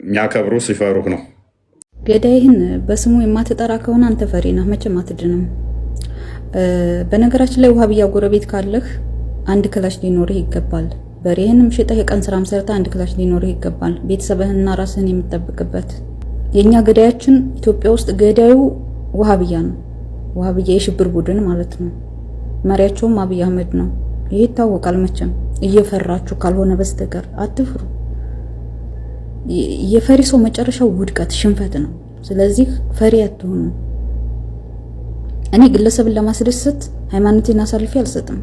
የሚያከብሩ ሲፈሩህ ነው። ገዳይህን በስሙ የማትጠራ ከሆነ አንተ ፈሪ ነህ፣ መቼም አትድንም። በነገራችን ላይ ውሃብያ ጎረቤት ካለህ አንድ ክላሽ ሊኖርህ ይገባል። በሬህንም ሽጠህ የቀን ስራም ሰርተህ አንድ ክላሽ ሊኖርህ ይገባል፣ ቤተሰብህንና ራስህን የምትጠብቅበት። የኛ ገዳያችን ኢትዮጵያ ውስጥ ገዳዩ ውሃብያ ነው። ውሃብያ የሽብር ቡድን ማለት ነው። መሪያቸውም አብይ አህመድ ነው። ይሄ ይታወቃል። መቼም እየፈራችሁ ካልሆነ በስተቀር አትፍሩ። የፈሪ ሰው መጨረሻው ውድቀት፣ ሽንፈት ነው። ስለዚህ ፈሪ አትሆኑ። እኔ ግለሰብን ለማስደሰት ሃይማኖቴን አሳልፌ አልሰጥም።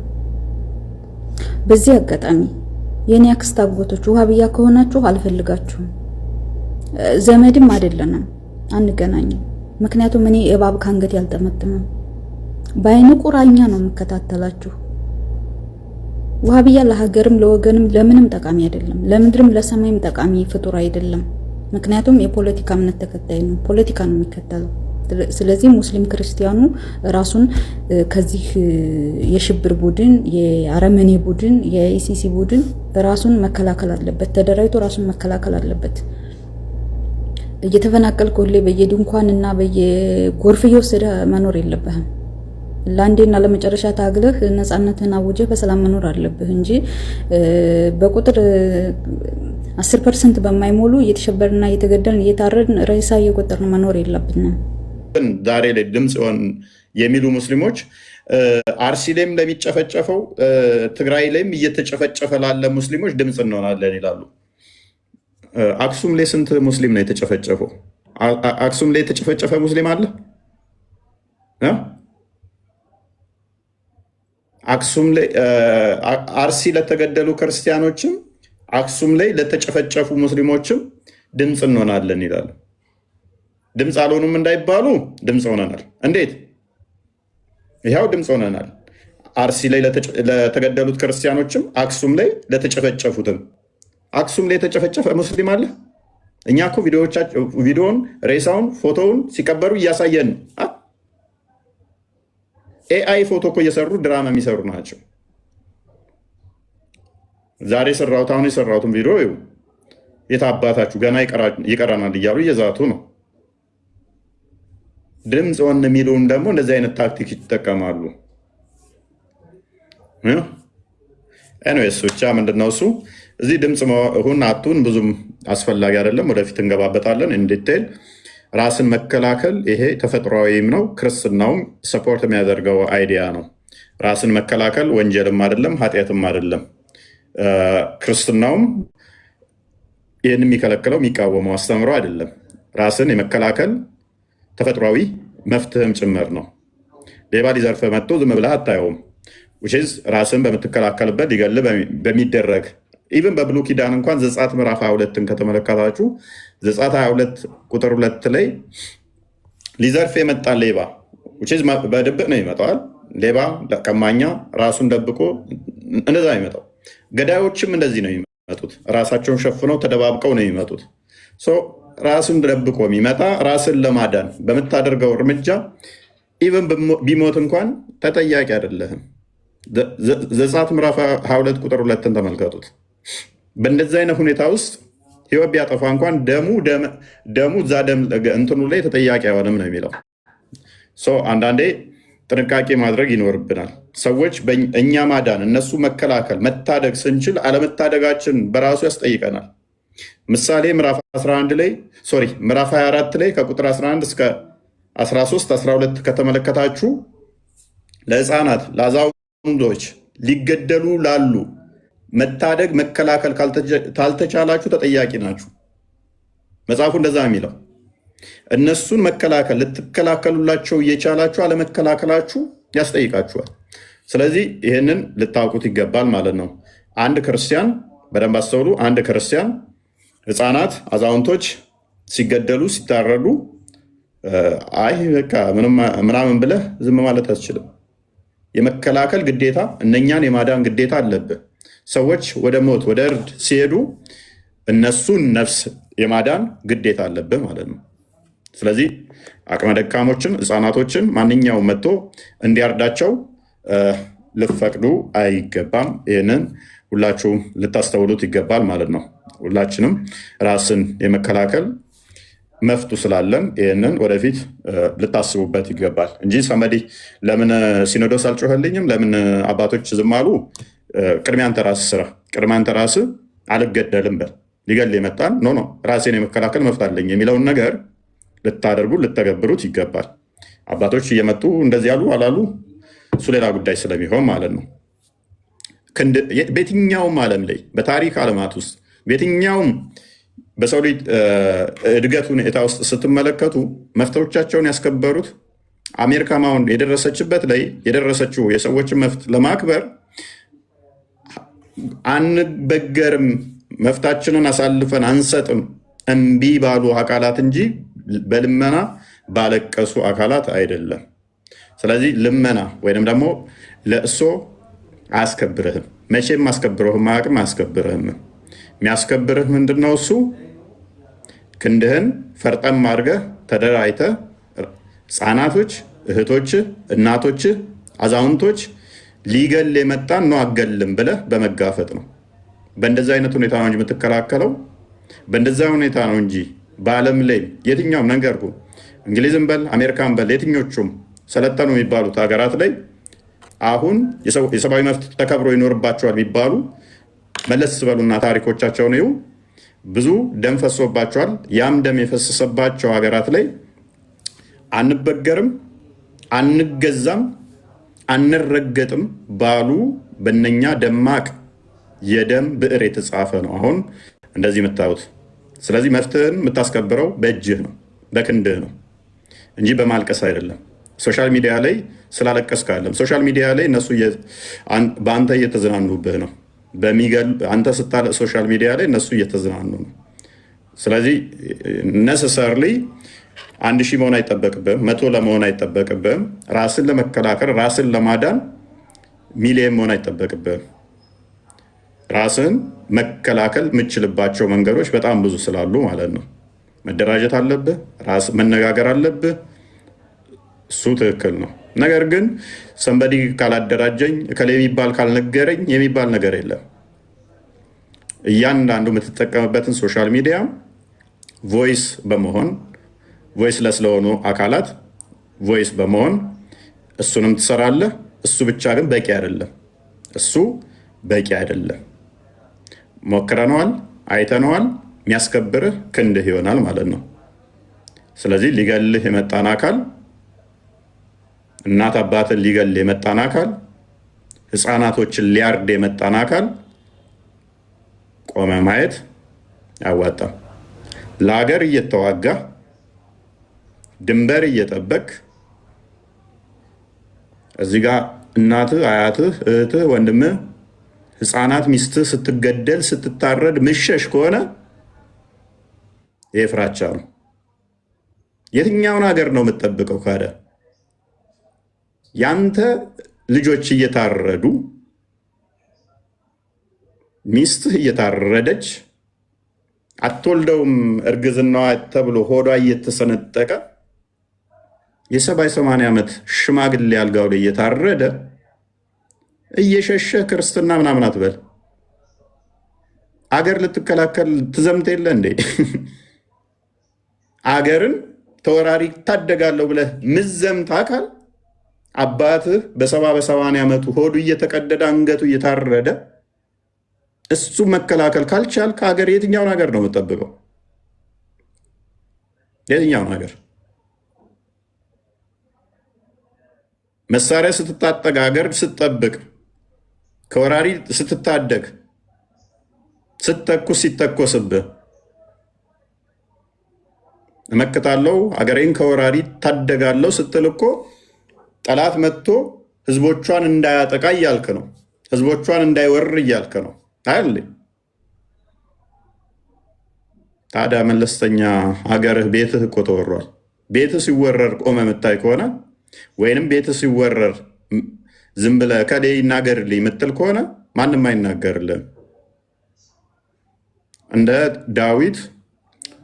በዚህ አጋጣሚ የኔ አክስት አጎቶች ውሃብያ ከሆናችሁ አልፈልጋችሁም። ዘመድም አይደለንም፣ አንገናኝም። ምክንያቱም እኔ እባብ ካንገት ያልጠመጥመም በአይነ ቁራኛ ነው የምከታተላችሁ። ውሃብያ ለሀገርም ለወገንም ለምንም ጠቃሚ አይደለም፣ ለምድርም ለሰማይም ጠቃሚ ፍጡር አይደለም። ምክንያቱም የፖለቲካ እምነት ተከታይ ነው፣ ፖለቲካ ነው የሚከተለው። ስለዚህ ሙስሊም ክርስቲያኑ ራሱን ከዚህ የሽብር ቡድን፣ የአረመኔ ቡድን፣ የኢሲሲ ቡድን ራሱን መከላከል አለበት፣ ተደራጅቶ ራሱን መከላከል አለበት። እየተፈናቀልክ ሁሌ በየድንኳን እና በየጎርፍ እየወሰደ መኖር የለብህም። ለአንዴና ለመጨረሻ ታግለህ ነፃነትን አውጀህ በሰላም መኖር አለብህ እንጂ በቁጥር 10% በማይሞሉ እየተሸበርና እየተገደልን እየታረድን ሬሳ እየቆጠርን መኖር የለብንም። ዛሬ ላይ ድምፅ ሆን የሚሉ ሙስሊሞች አርሲ ላይም ለሚጨፈጨፈው ትግራይ ላይም እየተጨፈጨፈ ላለ ሙስሊሞች ድምፅ እንሆናለን ይላሉ። አክሱም ላይ ስንት ሙስሊም ነው የተጨፈጨፈው? አክሱም ላይ የተጨፈጨፈ ሙስሊም አለ? አክሱም ላይ አርሲ ለተገደሉ ክርስቲያኖችም አክሱም ላይ ለተጨፈጨፉ ሙስሊሞችም ድምፅ እንሆናለን ይላሉ። ድምፅ አልሆኑም እንዳይባሉ ድምፅ ሆነናል። እንዴት? ይኸው ድምፅ ሆነናል። አርሲ ላይ ለተገደሉት ክርስቲያኖችም አክሱም ላይ ለተጨፈጨፉትም። አክሱም ላይ የተጨፈጨፈ ሙስሊም አለ? እኛ እኮ ቪዲዮውን፣ ሬሳውን፣ ፎቶውን ሲቀበሩ እያሳየን ነው። ኤአይ ፎቶ እኮ እየሰሩ ድራማ የሚሰሩ ናቸው። ዛሬ የሰራሁት አሁን የሰራሁትን ቪዲዮ የት አባታችሁ ገና ይቀራናል እያሉ እየዛቱ ነው። ድምፅ ሆን የሚሉም ደግሞ እንደዚህ አይነት ታክቲክ ይጠቀማሉ። ኤኒዌይስ ብቻ ምንድነው እሱ እዚህ ድምፅ ሁን አቱን ብዙም አስፈላጊ አይደለም። ወደፊት እንገባበታለን ኢንዲቴል። ራስን መከላከል ይሄ ተፈጥሯዊም ነው፣ ክርስትናውም ሰፖርት የሚያደርገው አይዲያ ነው። ራስን መከላከል ወንጀልም አይደለም ኃጢአትም አይደለም። ክርስትናውም ይህን የሚከለክለው የሚቃወመው አስተምሮ አይደለም። ራስን የመከላከል ተፈጥሯዊ መፍትህም ጭምር ነው። ሌባ ሊዘርፍ መጥቶ ዝም ብለህ አታየውም። ውሽዝ ራስን በምትከላከልበት ሊገል በሚደረግ ኢቨን በብሉ ኪዳን እንኳን ዘጸአት ምዕራፍ 22ን ከተመለከታችሁ ዘጸአት 22 ቁጥር 2 ላይ ሊዘርፍ የመጣ ሌባ በድብቅ ነው ይመጣዋል። ሌባ ቀማኛ ራሱን ደብቆ እንደዛ ነው ይመጣው። ገዳዮችም እንደዚህ ነው የሚመጡት፣ ራሳቸውን ሸፍነው ተደባብቀው ነው የሚመጡት። ራሱን ደብቆ የሚመጣ ራስን ለማዳን በምታደርገው እርምጃ ኢቨን ቢሞት እንኳን ተጠያቂ አይደለህም። ዘጸአት ምዕራፍ 22 ቁጥር 2ን ተመልከቱት። በእንደዚህ አይነት ሁኔታ ውስጥ ህይወት ቢያጠፋ እንኳን ደሙ እዛ ደም እንትኑ ላይ ተጠያቂ አይሆንም ነው የሚለው። አንዳንዴ ጥንቃቄ ማድረግ ይኖርብናል። ሰዎች እኛ ማዳን እነሱ መከላከል መታደግ ስንችል አለመታደጋችን በራሱ ያስጠይቀናል። ምሳሌ ምዕራፍ 24 ላይ ከቁጥር 11 እስከ 13 12 ከተመለከታችሁ ለህፃናት ለአዛውንቶች ሊገደሉ ላሉ መታደግ መከላከል ካልተቻላችሁ ተጠያቂ ናችሁ። መጽሐፉ እንደዛ የሚለው እነሱን መከላከል ልትከላከሉላቸው እየቻላችሁ አለመከላከላችሁ ያስጠይቃችኋል። ስለዚህ ይህንን ልታውቁት ይገባል ማለት ነው። አንድ ክርስቲያን በደንብ አስተውሉ። አንድ ክርስቲያን ህፃናት፣ አዛውንቶች ሲገደሉ ሲታረዱ አይ በቃ ምናምን ብለህ ዝም ማለት አትችልም። የመከላከል ግዴታ እነኛን የማዳን ግዴታ አለብህ። ሰዎች ወደ ሞት ወደ እርድ ሲሄዱ እነሱን ነፍስ የማዳን ግዴታ አለብህ ማለት ነው። ስለዚህ አቅመ ደካሞችን፣ ህፃናቶችን ማንኛውም መጥቶ እንዲያርዳቸው ልፈቅዱ አይገባም። ይህንን ሁላችሁም ልታስተውሉት ይገባል ማለት ነው። ሁላችንም ራስን የመከላከል መፍቱ ስላለን ይህንን ወደፊት ልታስቡበት ይገባል እንጂ ሰመዲ ለምን ሲኖዶስ አልጮኸልኝም፣ ለምን አባቶች ዝም አሉ? ቅድሚያ አንተ ራስህ ስራ፣ ቅድሚያ አንተ ራስህ አልገደልም በል። ሊገል የመጣን ኖ ራሴን የመከላከል መፍት አለኝ የሚለውን ነገር ልታደርጉ ልተገብሩት ይገባል። አባቶች እየመጡ እንደዚህ ያሉ አላሉ እሱ ሌላ ጉዳይ ስለሚሆን ማለት ነው። በየትኛውም ዓለም ላይ በታሪክ ዓለማት ውስጥ በየትኛውም በሰው ልጅ እድገት ሁኔታ ውስጥ ስትመለከቱ መፍቶቻቸውን ያስከበሩት አሜሪካ አሁን የደረሰችበት ላይ የደረሰችው የሰዎችን መፍት ለማክበር አንበገርም፣ መፍታችንን አሳልፈን አንሰጥም እምቢ ባሉ አካላት እንጂ በልመና ባለቀሱ አካላት አይደለም። ስለዚህ ልመና ወይንም ደግሞ ለእሶ አያስከብርህም። መቼም አስከብረህም አያውቅም፣ አያስከብርህም። የሚያስከብርህ ምንድን ነው? እሱ ክንድህን ፈርጠም አድርገህ ተደራጅተህ ህፃናቶች፣ እህቶች፣ እናቶች፣ አዛውንቶች ሊገል የመጣን ነው አገልም ብለህ በመጋፈጥ ነው። በእንደዚህ አይነት ሁኔታ ነው እንጂ የምትከላከለው፣ በእንደዛ ሁኔታ ነው እንጂ በዓለም ላይ የትኛውም ነገር እንግሊዝም በል አሜሪካን በል የትኞቹም ሰለጠኑ የሚባሉት ሀገራት ላይ አሁን የሰብአዊ መብት ተከብሮ ይኖርባቸዋል የሚባሉ መለስ በሉና ታሪኮቻቸውን ይሁ ብዙ ደም ፈሶባቸዋል። ያም ደም የፈሰሰባቸው ሀገራት ላይ አንበገርም፣ አንገዛም፣ አንረገጥም ባሉ በነኛ ደማቅ የደም ብዕር የተጻፈ ነው አሁን እንደዚህ የምታዩት። ስለዚህ መፍትህን የምታስከብረው በእጅህ ነው፣ በክንድህ ነው እንጂ በማልቀስ አይደለም። ሶሻል ሚዲያ ላይ ስላለቀስክ አይደለም። ሶሻል ሚዲያ ላይ እነሱ በአንተ እየተዝናኑብህ ነው። አንተ ስታለቅስ ሶሻል ሚዲያ ላይ እነሱ እየተዝናኑ ነው። ስለዚህ ነሰሰርሊ 1000 መሆን አይጠበቅብህም፣ 100 ለመሆን አይጠበቅብህም። ራስን ለመከላከል ራስን ለማዳን ሚሊየን መሆን አይጠበቅብህም። ራስን መከላከል የምችልባቸው መንገዶች በጣም ብዙ ስላሉ ማለት ነው። መደራጀት አለብህ፣ ራስ መነጋገር አለብህ። እሱ ትክክል ነው። ነገር ግን ሰንበዲ ካላደራጀኝ እከሌ የሚባል ካልነገረኝ የሚባል ነገር የለም። እያንዳንዱ የምትጠቀምበትን ሶሻል ሚዲያ ቮይስ በመሆን ቮይስለስ ለሆኑ አካላት ቮይስ በመሆን እሱንም ትሰራለህ። እሱ ብቻ ግን በቂ አይደለም። እሱ በቂ አይደለም። ሞክረነዋል፣ አይተነዋል። የሚያስከብርህ ክንድህ ይሆናል ማለት ነው። ስለዚህ ሊገልህ የመጣን አካል፣ እናት አባትን ሊገል የመጣን አካል፣ ህፃናቶችን ሊያርድ የመጣን አካል ቆመ ማየት አያዋጣም። ለሀገር እየተዋጋ ድንበር እየጠበቅ እዚህ ጋር እናትህ፣ አያትህ፣ እህትህ፣ ወንድምህ፣ ህፃናት፣ ሚስትህ ስትገደል ስትታረድ ምሸሽ ከሆነ ይህ ፍራቻ ነው። የትኛውን ሀገር ነው የምትጠብቀው? ካደ ያንተ ልጆች እየታረዱ ሚስትህ እየታረደች አትወልደውም እርግዝናዋ ተብሎ ሆዷ እየተሰነጠቀ የ70-80 ዓመት ሽማግሌ አልጋው ላይ እየታረደ እየሸሸ ክርስትና ምናምን አትበል። አገር ልትከላከል ትዘምት የለ እንዴ? አገርን ተወራሪ ታደጋለሁ ብለህ ምዘምት አካል አባትህ በ70-80 ዓመቱ ሆዱ እየተቀደደ አንገቱ እየታረደ እሱ መከላከል ካልቻል ከሀገር የትኛውን ሀገር ነው የምጠብቀው? የትኛውን ሀገር? መሳሪያ ስትታጠቅ ሀገር ስትጠብቅ ከወራሪ ስትታደግ ስትተኩስ ሲተኮስብህ እመክታለሁ ሀገሬን ከወራሪ ታደጋለሁ ስትል እኮ ጠላት መጥቶ ህዝቦቿን እንዳያጠቃ እያልክ ነው። ህዝቦቿን እንዳይወር እያልክ ነው አይደል? ታዲያ መለስተኛ ሀገርህ ቤትህ እኮ ተወሯል። ቤትህ ሲወረር ቆመ የምታይ ከሆነ ወይንም ቤትህ ሲወረር ዝም ብለህ ከሌ ይናገርልኝ የምትል ከሆነ ማንም አይናገርልህም። እንደ ዳዊት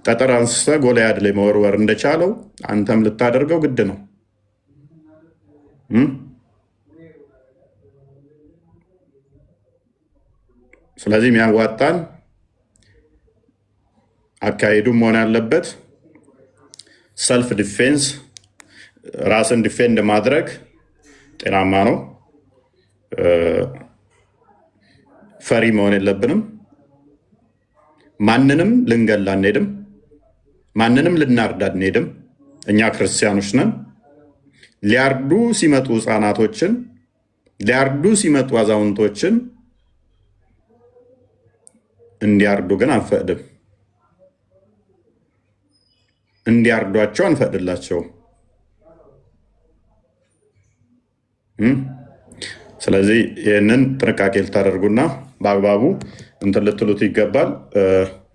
ጠጠር አንስተህ ጎልያድ ላይ መወርወር እንደቻለው አንተም ልታደርገው ግድ ነው። ስለዚህ የሚያዋጣን አካሄዱም መሆን ያለበት ሰልፍ ዲፌንስ፣ ራስን ዲፌንድ ማድረግ ጤናማ ነው። ፈሪ መሆን የለብንም። ማንንም ልንገላ አንሄድም። ማንንም ልናርዳ አንሄድም። እኛ ክርስቲያኖች ነን። ሊያርዱ ሲመጡ ህፃናቶችን፣ ሊያርዱ ሲመጡ አዛውንቶችን እንዲያርዱ ግን አንፈቅድም። እንዲያርዷቸው አንፈቅድላቸውም። ስለዚህ ይህንን ጥንቃቄ ልታደርጉና በአግባቡ እንትን ልትሉት ይገባል።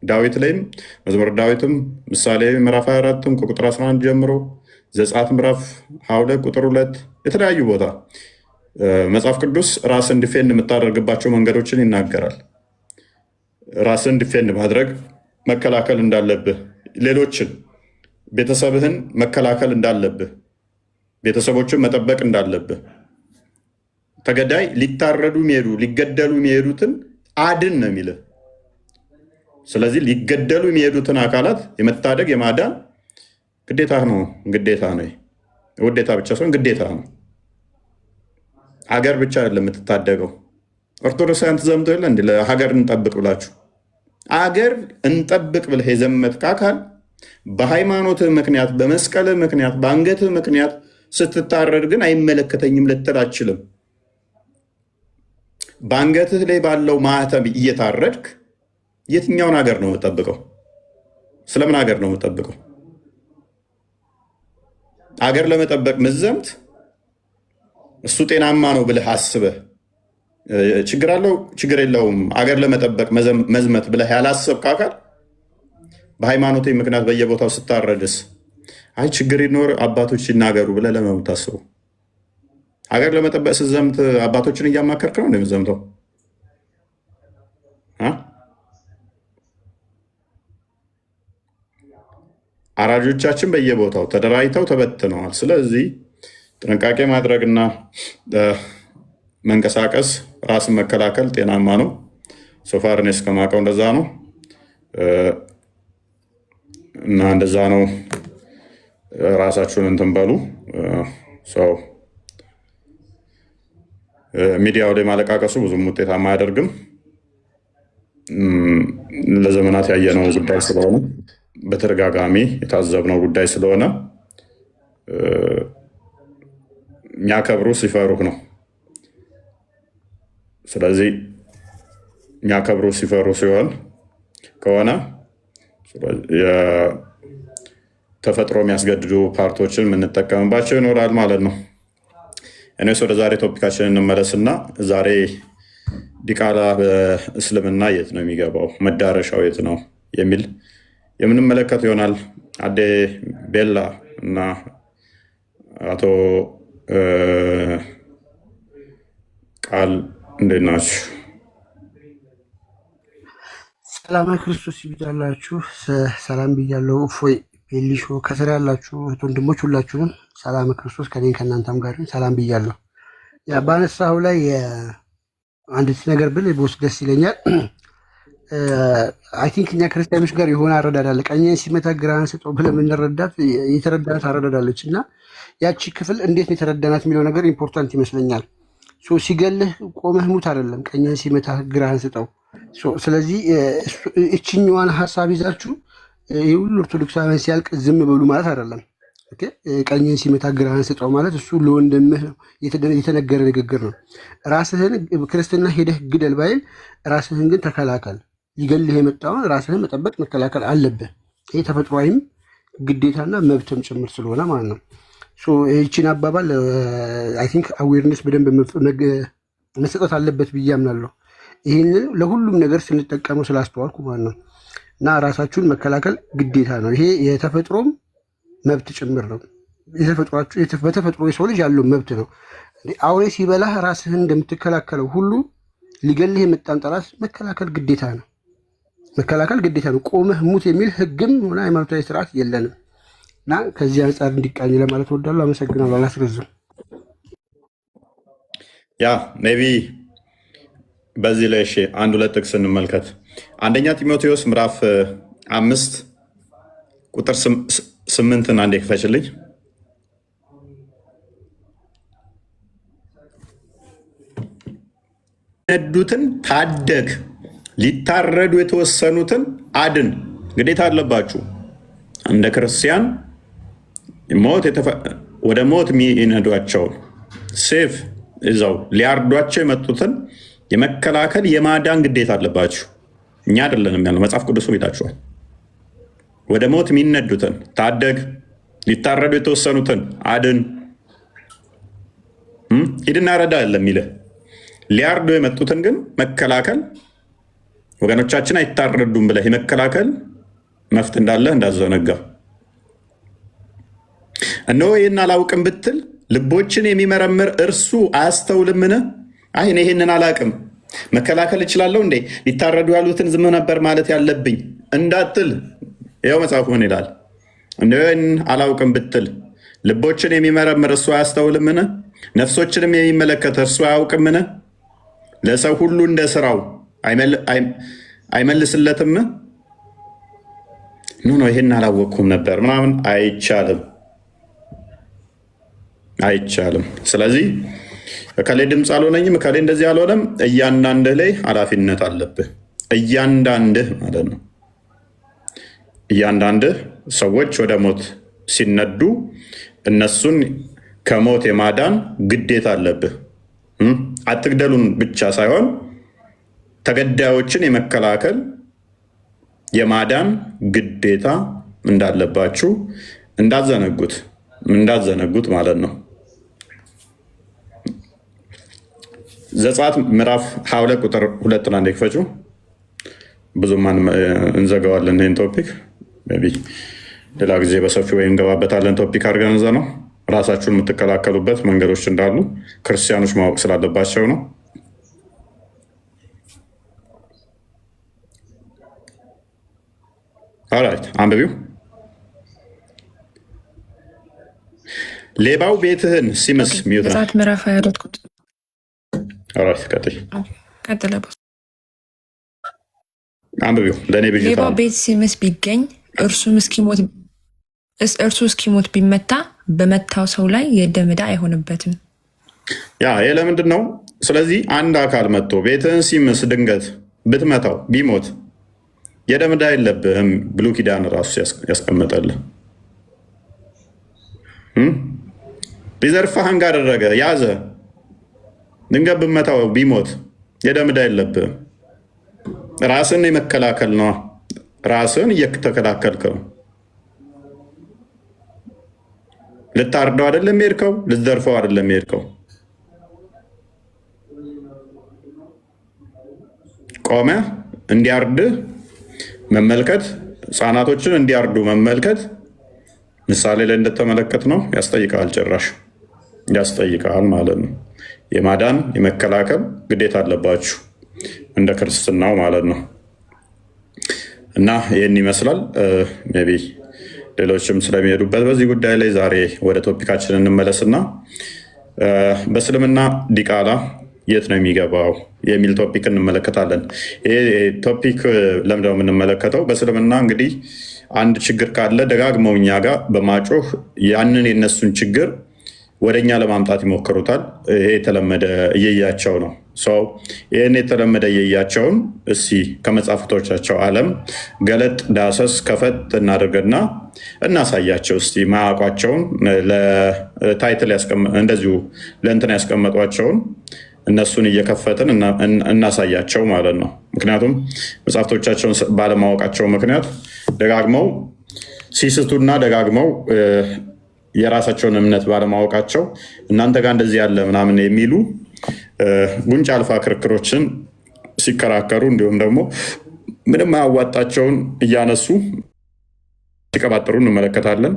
ዳዊት ላይም መዝሙረ ዳዊትም ምሳሌ ምዕራፍ 24 ከቁጥር 11 ጀምሮ ዘጸአት ምዕራፍ 22 ቁጥር 2 የተለያዩ ቦታ መጽሐፍ ቅዱስ ራስን ዲፌንድ የምታደርግባቸው መንገዶችን ይናገራል። ራስን ዲፌንድ ማድረግ መከላከል እንዳለብህ፣ ሌሎችን ቤተሰብህን መከላከል እንዳለብህ፣ ቤተሰቦችን መጠበቅ እንዳለብህ፣ ተገዳይ ሊታረዱ የሚሄዱ ሊገደሉ የሚሄዱትን አድን ነው የሚልህ። ስለዚህ ሊገደሉ የሚሄዱትን አካላት የመታደግ የማዳን ግዴታ ነው። ግዴታ ነው። ውዴታ ብቻ ሳይሆን ግዴታ ነው። ሀገር ብቻ አይደለም የምትታደገው። ኦርቶዶክሳውያን ተዘምቶ የለ እንዲ ለሀገር እንጠብቅ ብላችሁ አገር እንጠብቅ ብለህ የዘመትክ አካል በሃይማኖትህ ምክንያት፣ በመስቀልህ ምክንያት፣ በአንገትህ ምክንያት ስትታረድ ግን አይመለከተኝም ልትል አችልም። በአንገትህ ላይ ባለው ማህተም እየታረድክ የትኛውን ሀገር ነው የምጠብቀው? ስለምን ሀገር ነው የምጠብቀው? አገር ለመጠበቅ ምዘምት እሱ ጤናማ ነው ብለህ አስበህ ችግር አለው ችግር የለውም አገር ለመጠበቅ መዝመት ብለህ ያላሰብክ አካል በሃይማኖቴ ምክንያት በየቦታው ስታረድስ አይ ችግር ይኖር አባቶች ሲናገሩ ብለህ ለምን ታስበው? ሀገር ለመጠበቅ ስትዘምት አባቶችን እያማከርክ ነው እንደምትዘምተው? አራጆቻችን በየቦታው ተደራጅተው ተበትነዋል። ስለዚህ ጥንቃቄ ማድረግና መንቀሳቀስ፣ ራስን መከላከል ጤናማ ነው። ሶፋር እኔ እስከማውቀው እንደዛ ነው እና እንደዛ ነው። ራሳችሁን እንትን በሉ። ሰው ሚዲያው ላይ ማለቃቀሱ ብዙም ውጤታማ አያደርግም። ለዘመናት ያየነው ጉዳይ ስለሆነ በተደጋጋሚ የታዘብነው ጉዳይ ስለሆነ የሚያከብሩ ሲፈሩህ ነው። ስለዚህ የሚያከብሩ ሲፈሩ ሲሆን ከሆነ ተፈጥሮ የሚያስገድዱ ፓርቶችን የምንጠቀምባቸው ይኖራል ማለት ነው። እኔስ ወደ ዛሬ ቶፒካችን እንመለስና ዛሬ ዲቃላ በእስልምና የት ነው የሚገባው፣ መዳረሻው የት ነው የሚል የምንመለከት ይሆናል። አዴ ቤላ እና አቶ ቃል እንዴት ናችሁ? ሰላም ክርስቶስ ይብዛላችሁ። ሰላም ብያለሁ። እፎይ ቤሊሾ ከስራ ያላችሁ ወንድሞች ሁላችሁም ሰላም ክርስቶስ ከኔ ከእናንተም ጋር ሰላም ብያለሁ። ባነሳው ላይ አንድ ነገር ብል ቦስ ደስ ይለኛል። አይ ቲንክ እኛ ክርስቲያኖች ጋር የሆነ አረዳድ አለ። ቀኝን ሲመታ ግራህን ስጠው ብለን የምንረዳት የተረዳናት አረዳዳለች እና ያቺ ክፍል እንዴት ነው የተረዳናት የሚለው ነገር ኢምፖርታንት ይመስለኛል። ሲገልህ ቆመህ ሙት አይደለም፣ ቀኝን ሲመታ ግራህን ስጠው። ስለዚህ እችኛዋን ሀሳብ ይዛችሁ ይህ ሁሉ ኦርቶዶክሳውያን ሲያልቅ ዝም በሉ ማለት አይደለም። ቀኝን ሲመታ ግራህን ስጠው ማለት እሱ ለወንድምህ የተነገረ ንግግር ነው። ራስህን ክርስትና ሄደህ ግደል ባይል ራስህን ግን ተከላከል። ሊገልህ የመጣውን ራስህን መጠበቅ መከላከል አለብህ። ይህ ተፈጥሯዊም ግዴታና መብትም ጭምር ስለሆነ ማለት ነው። ይህችን አባባል አይ ቲንክ አዌርነስ በደንብ መሰጠት አለበት ብዬ አምናለሁ። ይህንን ለሁሉም ነገር ስንጠቀመው ስላስተዋልኩ ማለት ነው። እና ራሳችሁን መከላከል ግዴታ ነው። ይሄ የተፈጥሮም መብት ጭምር ነው። በተፈጥሮ የሰው ልጅ ያለው መብት ነው። አውሬ ሲበላህ ራስህን እንደምትከላከለው ሁሉ ሊገልህ የመጣን ጠላት መከላከል ግዴታ ነው። መከላከል ግዴታ ነው። ቆመህ ሙት የሚል ህግም ሆነ ሃይማኖታዊ ስርዓት የለንም እና ከዚህ አንጻር እንዲቃኝ ለማለት ወዳለሁ። አመሰግናለሁ። አላስረዝም። ያ ሜይ ቢ በዚህ ላይ አንድ ሁለት ጥቅስ እንመልከት። አንደኛ ጢሞቴዎስ ምዕራፍ 5 ቁጥር 8ን አንዴ ክፈችልኝ። ነዱትን ታደግ፣ ሊታረዱ የተወሰኑትን አድን። ግዴታ አለባችሁ እንደ ክርስቲያን ወደ ሞት የሚነዷቸውን ሴፍ ይዘው ሊያርዷቸው የመጡትን የመከላከል የማዳን ግዴታ አለባችሁ። እኛ አይደለንም ያለው፣ መጽሐፍ ቅዱስ ይታችኋል። ወደ ሞት የሚነዱትን ታደግ፣ ሊታረዱ የተወሰኑትን አድን። ሂድና ረዳ አይደለም የሚልህ፣ ሊያርዱ የመጡትን ግን መከላከል። ወገኖቻችን አይታረዱም ብለህ የመከላከል መፍት እንዳለህ እንዳዘነጋ። እነሆ ይህን አላውቅም ብትል ልቦችን የሚመረምር እርሱ አያስተውልምን? አይ እኔ ይህንን አላውቅም መከላከል እችላለሁ እንዴ? ሊታረዱ ያሉትን ዝም ነበር ማለት ያለብኝ እንዳትል፣ ይኸው መጽሐፉ ምን ይላል? እነሆ ይህን አላውቅም ብትል ልቦችን የሚመረምር እርሱ አያስተውልምን? ነፍሶችንም የሚመለከት እርሱ አያውቅምን? ለሰው ሁሉ እንደ ስራው አይመልስለትም? ኖ ይህን አላወቅኩም ነበር ምናምን አይቻልም፣ አይቻልም። ስለዚህ እከሌ ድምፅ አልሆነኝም፣ እከሌ እንደዚህ አልሆነም። እያንዳንድህ ላይ ኃላፊነት አለብህ። እያንዳንድህ ማለት ነው። እያንዳንድህ ሰዎች ወደ ሞት ሲነዱ እነሱን ከሞት የማዳን ግዴታ አለብህ። አትግደሉን ብቻ ሳይሆን ተገዳዮችን የመከላከል የማዳን ግዴታ እንዳለባችሁ እንዳዘነጉት ማለት ነው። ዘጸአት ምዕራፍ 22 ቁጥር 2 አንዴ ክፈቹ። ብዙም እንዘጋዋለን ይህን ቶፒክ ሌላ ጊዜ በሰፊው ወይ እንገባበታለን። ቶፒክ አድርገን እዛ ነው ራሳችሁን የምትከላከሉበት መንገዶች እንዳሉ ክርስቲያኖች ማወቅ ስላለባቸው ነው። ኦራይት አንብቢው። ሌባው ቤትህን ሲምስ ሚዩት ነው። ምዕራፍ 22 ቁጥር ኦራይት ቀጥል አንብቢው። ለእኔ ብዥታ ሌባው ቤት ሲምስ ቢገኝ እርሱ እስኪሞት ቢመታ በመታው ሰው ላይ የደም ዕዳ አይሆንበትም። ይህ ለምንድን ነው? ስለዚህ አንድ አካል መጥቶ ቤትህን ሲምስ ድንገት ብትመታው ቢሞት የደም ዕዳ የለብህም። ብሉይ ኪዳን ራሱ ያስቀመጠልህ። ሊዘርፍህ ሀንግ አደረገ ያዘ፣ ድንገት ብትመታው ቢሞት የደም ዕዳ የለብህም። ራስን የመከላከል ነዋ። ራስን እየተከላከልክ ነው። ልታርደው አይደለም ሄድከው፣ ልትዘርፈው አይደለም ሄድከው። ቆመ እንዲያርድህ መመልከት፣ ህፃናቶችን እንዲያርዱ መመልከት ምሳሌ ላይ እንደተመለከት ነው ያስጠይቃል። ጭራሽ ያስጠይቃል ማለት ነው። የማዳን የመከላከል ግዴታ አለባችሁ እንደ ክርስትናው ማለት ነው። እና ይህን ይመስላል። ሜይ ቢ ሌሎችም ስለሚሄዱበት በዚህ ጉዳይ ላይ ዛሬ ወደ ቶፒካችን እንመለስና በእስልምና ዲቃላ የት ነው የሚገባው የሚል ቶፒክ እንመለከታለን። ይሄ ቶፒክ ለምንድነው የምንመለከተው? በእስልምና እንግዲህ አንድ ችግር ካለ ደጋግመው እኛ ጋር በማጮህ ያንን የነሱን ችግር ወደ እኛ ለማምጣት ይሞክሩታል። ይሄ የተለመደ እየያቸው ነው። ሰው ይህን የተለመደ እየያቸውን እስኪ ከመጽሐፍቶቻቸው ዓለም ገለጥ ዳሰስ ከፈት እናደርገና እናሳያቸው። እስኪ ማያውቋቸውን ለታይትል እንደዚሁ ለእንትን ያስቀመጧቸውን እነሱን እየከፈትን እናሳያቸው ማለት ነው። ምክንያቱም መጽሐፍቶቻቸውን ባለማወቃቸው ምክንያት ደጋግመው ሲስቱና ደጋግመው የራሳቸውን እምነት ባለማወቃቸው እናንተ ጋር እንደዚህ ያለ ምናምን የሚሉ ጉንጭ አልፋ ክርክሮችን ሲከራከሩ እንዲሁም ደግሞ ምንም አያዋጣቸውን እያነሱ ሲቀባጥሩ እንመለከታለን።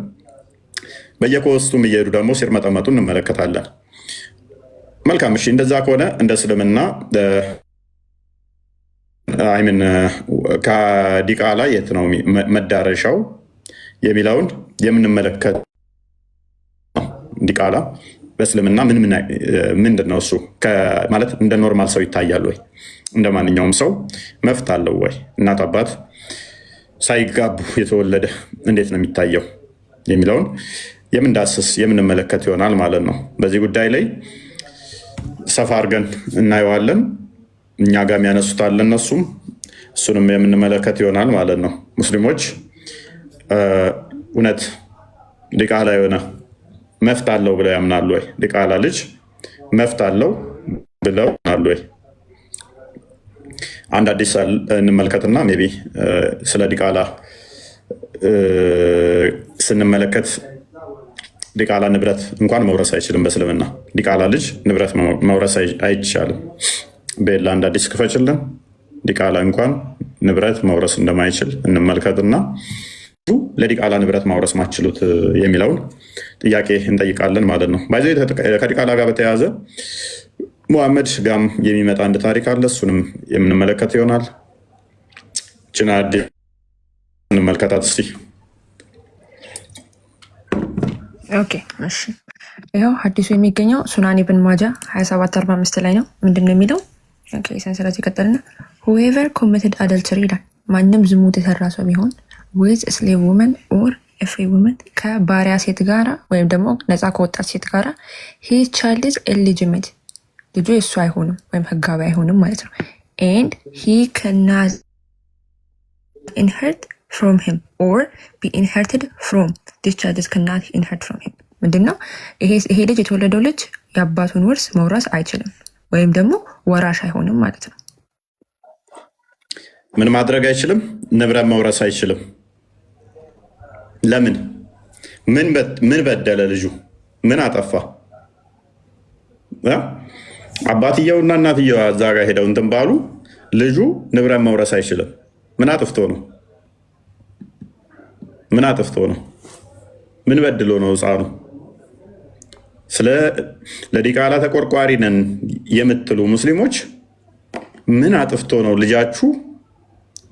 በየኮስቱም እየሄዱ ደግሞ ሲርመጠመጡ እንመለከታለን። መልካም እሺ፣ እንደዛ ከሆነ እንደ እስልምና አይምን ከዲቃላ የት ነው መዳረሻው የሚለውን የምንመለከት ዲቃላ በእስልምና ምንድን ነው እሱ ማለት እንደ ኖርማል ሰው ይታያል ወይ? እንደ ማንኛውም ሰው መፍት አለው ወይ? እናት አባት ሳይጋቡ የተወለደ እንዴት ነው የሚታየው የሚለውን የምንዳስስ የምንመለከት ይሆናል ማለት ነው። በዚህ ጉዳይ ላይ ሰፋ አድርገን እናየዋለን። እኛ ጋር ያነሱታል እነሱም፣ እሱንም የምንመለከት ይሆናል ማለት ነው። ሙስሊሞች እውነት ዲቃላ የሆነ መፍት አለው ብለው ያምናሉ ወይ? ዲቃላ ልጅ መፍት አለው ብለው ያምናሉ ወይ? አንድ አዲስ እንመልከትና ሜይ ቢ ስለ ዲቃላ ስንመለከት ዲቃላ ንብረት እንኳን መውረስ አይችልም በእስልምና። ዲቃላ ልጅ ንብረት መውረስ አይቻልም። ቤላ አንድ አዲስ ክፈችልን። ዲቃላ እንኳን ንብረት መውረስ እንደማይችል እንመልከትና ለዲቃላ ንብረት ማውረስ ማችሉት የሚለውን ጥያቄ እንጠይቃለን ማለት ነው። ባይዘ ከዲቃላ ጋር በተያያዘ ሙሐመድ ጋም የሚመጣ አንድ ታሪክ አለ። እሱንም የምንመለከት ይሆናል። ጭና እንመልከታት እስቲ። ኦኬ እሺ፣ ይኸው ሐዲሱ የሚገኘው ሱናን ኢብን ማጃ 2745 ላይ ነው። ምንድን ነው የሚለው? ሰንሰለት ይቀጥልና ሁኤቨር ኮሚትድ አደልተሪ ይላል። ማንም ዝሙት የሰራ ሰው ቢሆን ዊዝ ስሌቭ ውመን ኦር ፍሪ ውመን ከባሪያ ሴት ጋራ ወይም ደግሞ ነፃ ከወጣት ሴት ጋራ ሂዝ ቻይልድ ኢዝ ኢሊጂቲሜት ልጁ የእሱ አይሆንም ወይም ህጋዊ አይሆንም ማለት ነው። ኤንድ ሂ ካናት ኢንሄሪት ፍሮም ሂም ኦር ቢ ኢንሄሪትድ ፍሮም ዲስ ቻይልድ ካናት ኢንሄሪት ፍሮም ሂም። ምንድን ነው ይሄ ልጅ የተወለደው ልጅ የአባቱን ውርስ መውረስ አይችልም ወይም ደግሞ ወራሽ አይሆንም ማለት ነው። ምን ማድረግ አይችልም? ንብረት መውረስ አይችልም። ለምን? ምን በደለ? ልጁ ምን አጠፋ? አባትየውና እናትየው እዛ ጋር ሄደው እንትን ባሉ ልጁ ንብረት መውረስ አይችልም። ምን አጥፍቶ ነው? ምን አጥፍቶ ነው? ምን በድሎ ነው ህፃኑ? ለዲቃላ ተቆርቋሪ ነን የምትሉ ሙስሊሞች ምን አጥፍቶ ነው ልጃችሁ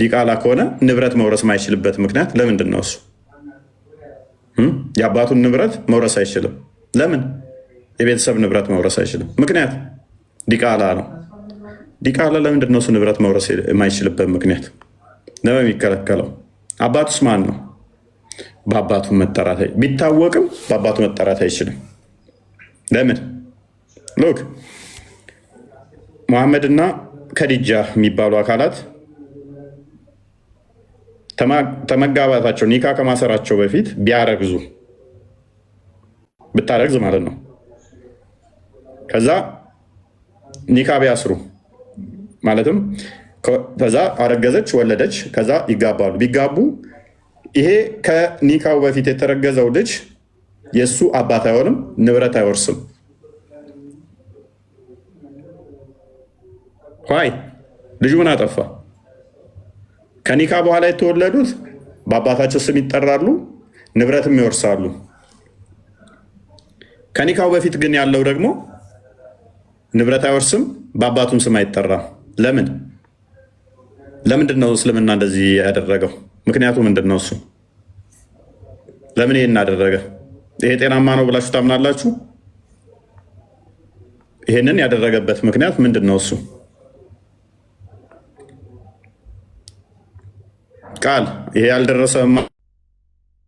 ዲቃላ ከሆነ ንብረት መውረስ ማይችልበት ምክንያት ለምንድን ነው? እሱ የአባቱን ንብረት መውረስ አይችልም። ለምን? የቤተሰብ ንብረት መውረስ አይችልም። ምክንያት ዲቃላ ነው። ዲቃላ ለምንድን ነው እሱ ንብረት መውረስ የማይችልበት ምክንያት? ለምን የሚከለከለው? አባቱስ ማን ነው? በአባቱ መጠራት ቢታወቅም በአባቱ መጠራት አይችልም። ለምን? ሎክ ሙሐመድና ከዲጃ የሚባሉ አካላት ተመጋባታቸው ኒካ ከማሰራቸው በፊት ቢያረግዙ ብታረግዝ ማለት ነው። ከዛ ኒካ ቢያስሩ ማለትም ከዛ አረገዘች፣ ወለደች፣ ከዛ ይጋባሉ። ቢጋቡ ይሄ ከኒካው በፊት የተረገዘው ልጅ የእሱ አባት አይሆንም፣ ንብረት አይወርስም። ይ ልጁ ምን አጠፋ? ከኒካ በኋላ የተወለዱት በአባታቸው ስም ይጠራሉ፣ ንብረትም ይወርሳሉ። ከኒካው በፊት ግን ያለው ደግሞ ንብረት አይወርስም፣ በአባቱም ስም አይጠራም። ለምን? ለምንድን ነው እስልምና እንደዚህ ያደረገው? ምክንያቱ ምንድን ነው? እሱ ለምን ይሄን አደረገ? ይሄ ጤናማ ነው ብላችሁ ታምናላችሁ? ይሄንን ያደረገበት ምክንያት ምንድን ነው? እሱ ቃል ይሄ ያልደረሰማ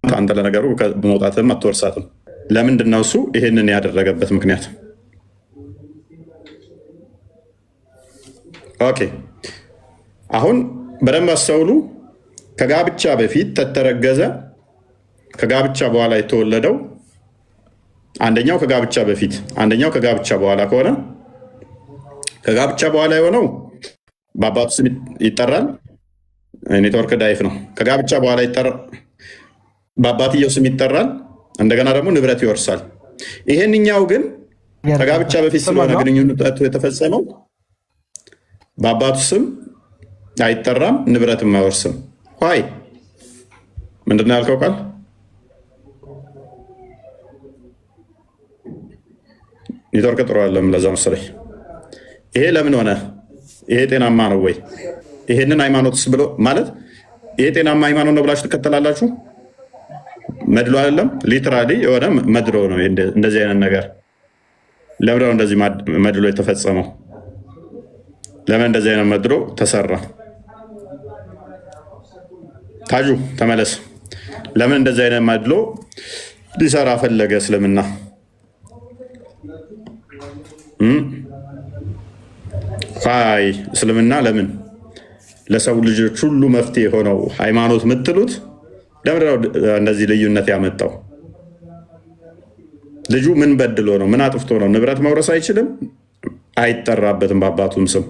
አንተ ለነገሩ መውጣትም አትወርሳትም። ለምንድን ነው እሱ ይሄንን ያደረገበት ምክንያት? ኦኬ አሁን በደንብ አስተውሉ። ከጋብቻ በፊት ተተረገዘ፣ ከጋብቻ በኋላ የተወለደው አንደኛው ከጋብቻ በፊት አንደኛው ከጋብቻ በኋላ ከሆነ ከጋብቻ በኋላ የሆነው በአባቱ ስም ይጠራል። ኔትወርክ ዳይፍ ነው። ከጋብቻ በኋላ በአባትየው ስም ይጠራል። እንደገና ደግሞ ንብረት ይወርሳል። ይሄንኛው ግን ከጋብቻ በፊት ስለሆነ ግንኙነቱ የተፈጸመው በአባቱ ስም አይጠራም፣ ንብረትም አይወርስም። ይ ምንድን ነው ያልከው ቃል? ኔትወርክ ጥሩ አለም። ለዛ መሰለኝ። ይሄ ለምን ሆነ? ይሄ ጤናማ ነው ወይ? ይሄንን ሃይማኖትስ ብሎ ማለት ይሄ ጤናማ ሃይማኖት ነው ብላችሁ ትከተላላችሁ? መድሎ አይደለም፣ ሊትራሊ የሆነ መድሎ ነው። እንደዚህ አይነት ነገር ለምን ነው እንደዚህ መድሎ የተፈጸመው? ለምን እንደዚህ አይነት መድሎ ተሰራ? ታጁ ተመለስ። ለምን እንደዚህ አይነት ማድሎ ሊሰራ ፈለገ? እስልምና አይ እስልምና ለምን ለሰው ልጆች ሁሉ መፍትሄ የሆነው ሃይማኖት የምትሉት ለምንድነው እንደዚህ ልዩነት ያመጣው? ልጁ ምን በድሎ ነው? ምን አጥፍቶ ነው? ንብረት መውረስ አይችልም? አይጠራበትም በአባቱም ስም።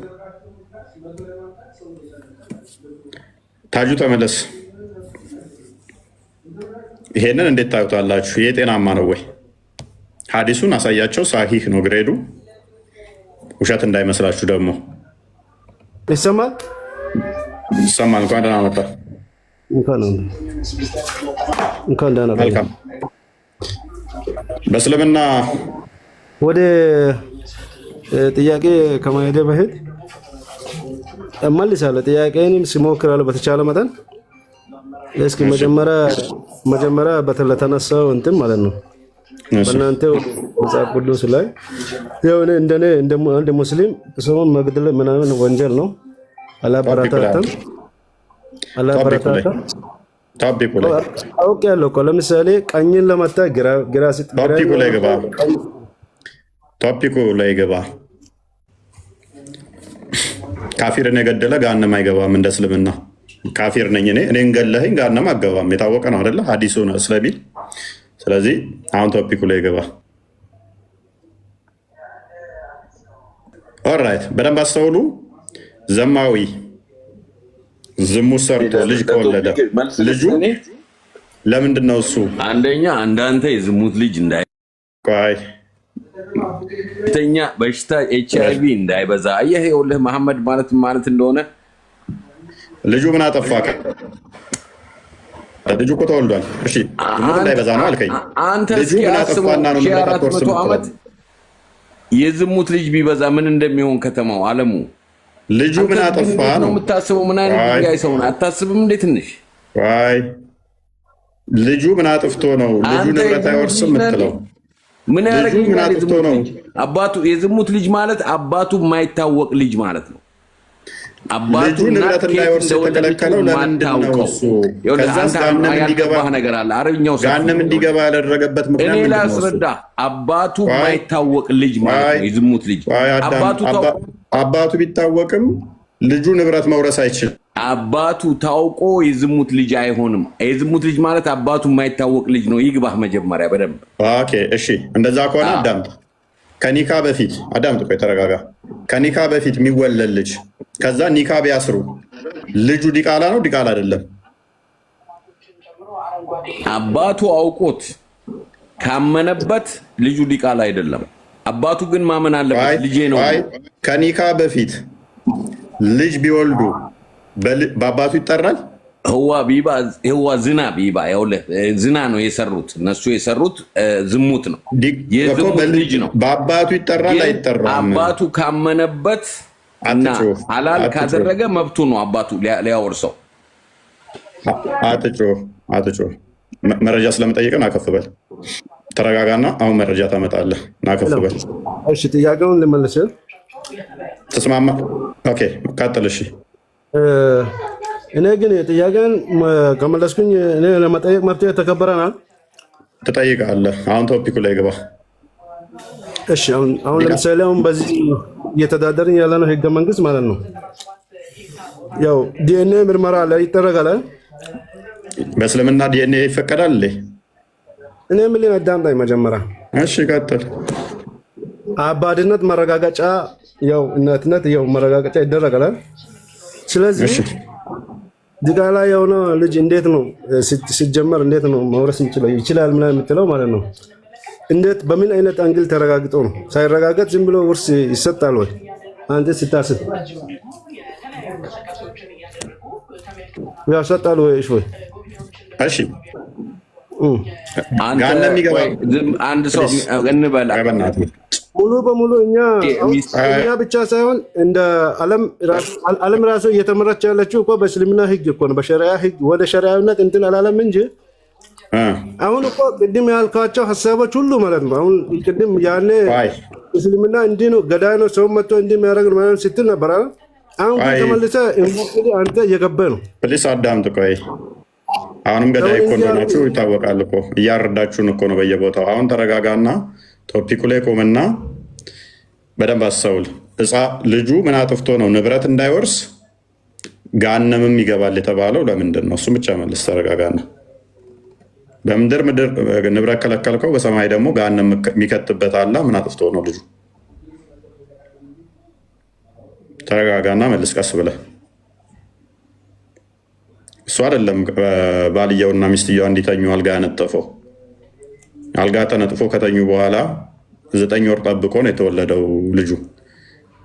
ታጁ ተመለስ። ይሄንን እንዴት ታዩታላችሁ? ይሄ ጤናማ ነው ወይ? ሀዲሱን አሳያቸው። ሳሂህ ነው ግሬዱ፣ ውሸት እንዳይመስላችሁ ደግሞ። ይሰማል ይሰማል። እንኳን ደህና መጣ። እንኳን ደህና መልካም። በእስልምና ወደ ጥያቄ ከማሄደ በፊት እመልሳለሁ። ጥያቄንም ሲሞክራለሁ በተቻለ መጠን። እስኪ መጀመሪያ በተነሳው እንትን ማለት ነው በእናንተ መጽሐፍ ቅዱስ ላይ የሆነ እንደኔ እንደ ሙስሊም ሰውን መግደል ምናምን ወንጀል ነው። አላበረታታም። አውቄያለሁ እኮ ለምሳሌ ቀኝን ለመታ ግራ ሲጥ ቶፒኩ ላይ ገባ። ካፊርን የገደለ ገሃነም አይገባም። እንደ እስልምና ካፊር ነኝ እኔን ገለኸኝ ገሃነም አገባም። የታወቀ ነው አይደለ? ሀዲሱ ነው ስለሚል። ስለዚህ አሁን ቶፒኩ ላይ ገባ። ኦራይት፣ በደንብ አስተውሉ። ዘማዊ ዝሙት ሰርቶ ልጅ ከወለደ ልጁ ለምንድን ነው እሱ አንደኛ እንዳንተ የዝሙት ልጅ ተኛ በሽታ ኤችአይቪ እንዳይበዛ አየህ። ይኸውልህ መሐመድ ማለት እንደሆነ ልጁ ምን አጠፋ? ልጁ እኮ ተወልዷል። እሺ ዝሙት እንዳይበዛ ነው አልከኝ። አንተ እስኪ አስበው 400 ዓመት የዝሙት ልጅ ቢበዛ ምን እንደሚሆን ከተማው ዓለሙ። ልጁ ምን አጠፋ ነው የምታስበው? ምን አይነት ድንጋይ ሰው ነው? አታስብም እንዴ ትንሽ? ልጁ ምን አጥፍቶ ነው ልጁ ንብረት አይወርስም የምትለው? ምን ያደርግልኛል? አባቱ የዝሙት ልጅ ማለት አባቱ የማይታወቅ ልጅ ማለት ነው። ልጁ ንብረት እንዳይወርስ የተከለከለው ለምንድን ነው? እሱ ነገር አለ አረብኛው ገሃነም እንዲገባ ያደረገበት ምክንያት እኔ ላስረዳ። አባቱ የማይታወቅ ልጅ ማለት ነው የዝሙት ልጅ። አባቱ ቢታወቅም ልጁ ንብረት መውረስ አይችልም። አባቱ ታውቆ የዝሙት ልጅ አይሆንም። የዝሙት ልጅ ማለት አባቱ የማይታወቅ ልጅ ነው። ይግባህ መጀመሪያ በደንብ ኦኬ። እሺ እንደዛ ከሆነ አዳምጥ። ከኒካ በፊት አዳምጥ፣ ቆይ ተረጋጋ። ከኒካ በፊት የሚወለድ ልጅ ከዛ ኒካ ቢያስሩ ልጁ ዲቃላ ነው ዲቃላ አይደለም? አባቱ አውቆት ካመነበት ልጁ ዲቃላ አይደለም። አባቱ ግን ማመን አለበት ልጄ ነው። ከኒካ በፊት ልጅ ቢወልዱ በአባቱ ይጠራል? ህዋ ዝና ቢባ ዝና ነው የሰሩት እነሱ የሰሩት ዝሙት ነው። የዝሙት ልጅ ነው። በአባቱ ይጠራል አይጠራም? አባቱ ካመነበት እና ሐላል ካደረገ መብቱ ነው አባቱ ሊያወርሰው። አትጮ መረጃ ስለምጠይቅን አከፍበል። ተረጋጋና አሁን መረጃ ታመጣለህ። ናከፍበል። እሺ ጥያቄውን ልመልስ። ተስማማ? ኦኬ ቀጥል። እሺ እኔ ግን ጥያቄን ከመለስኩኝ እኔ ለመጠየቅ መብት ተከበረናል። ትጠይቃለህ። አሁን ቶፒኩ ላይ ግባ። እሺ አሁን ለምሳሌ አሁን በዚህ እየተዳደርን ያለ ነው ህገ መንግስት ማለት ነው። ያው ዲኤንኤ ምርመራ ላይ ይደረጋል። በእስልምና ዲኤንኤ ይፈቀዳል? እኔ ምን አዳምጣኝ መጀመሪያ። እሺ ቀጥል። አባትነት መረጋገጫ ያው እናትነት ያው መረጋገጫ ይደረጋል። ስለዚህ ዲቃላ የሆነ ልጅ እንዴት ነው ሲጀመር እንዴት ነው መውረስ ይችላል ምናምን የምትለው ማለት ነው? እንዴት በምን አይነት አንግል ተረጋግጦ ነው? ሳይረጋገጥ ዝም ብሎ ውርስ ይሰጣል ወይ? አንተ ስታስብ ያሰጣል ወይ? እሺ አንድ ሰው እንበላ ሙሉ በሙሉ እኛ ብቻ ሳይሆን እንደ ዓለም ራሱ እየተመራች ያለችው እኮ በእስልምና ህግ እኮ ነው። በሸሪዓ ህግ ወደ ሸሪዓነት እንትን አላለም እንጂ አሁን እኮ ቅድም ያልኳቸው ሀሳቦች ሁሉ ማለት ነው። አሁን ቅድም ያኔ እስልምና እንዲህ ነው ገዳይ ነው ሰው መጥቶ እንዲህ የሚያደርግ ማለት ስትል ነበር። አሁን ተመልሰህ አንተ እየገባህ ነው። ፕሊስ አዳምጥ። ቆይ አሁንም ገዳይ እኮ እንደሆናችሁ ይታወቃል እኮ እያረዳችሁን እኮ ነው በየቦታው። አሁን ተረጋጋና ቶፒኩ ላይ ቆምና በደንብ አስተውል። ልጁ ምን አጥፍቶ ነው ንብረት እንዳይወርስ ገሃነምም ይገባል የተባለው ለምንድን ነው? እሱም ብቻ መልስ። ተረጋጋና በምድር ንብረት ከለከልከው፣ በሰማይ ደግሞ ገሃነም የሚከትበት አለ። ምን አጥፍቶ ነው ልጁ? ተረጋጋና መልስ ቀስ ብለህ። እሱ አይደለም ባልየውና ሚስትየዋ እንዲተኙ አልጋ ያነጠፈው። አልጋ ተነጥፎ ከተኙ በኋላ 9 ወር ጠብቆ ነው የተወለደው ልጁ።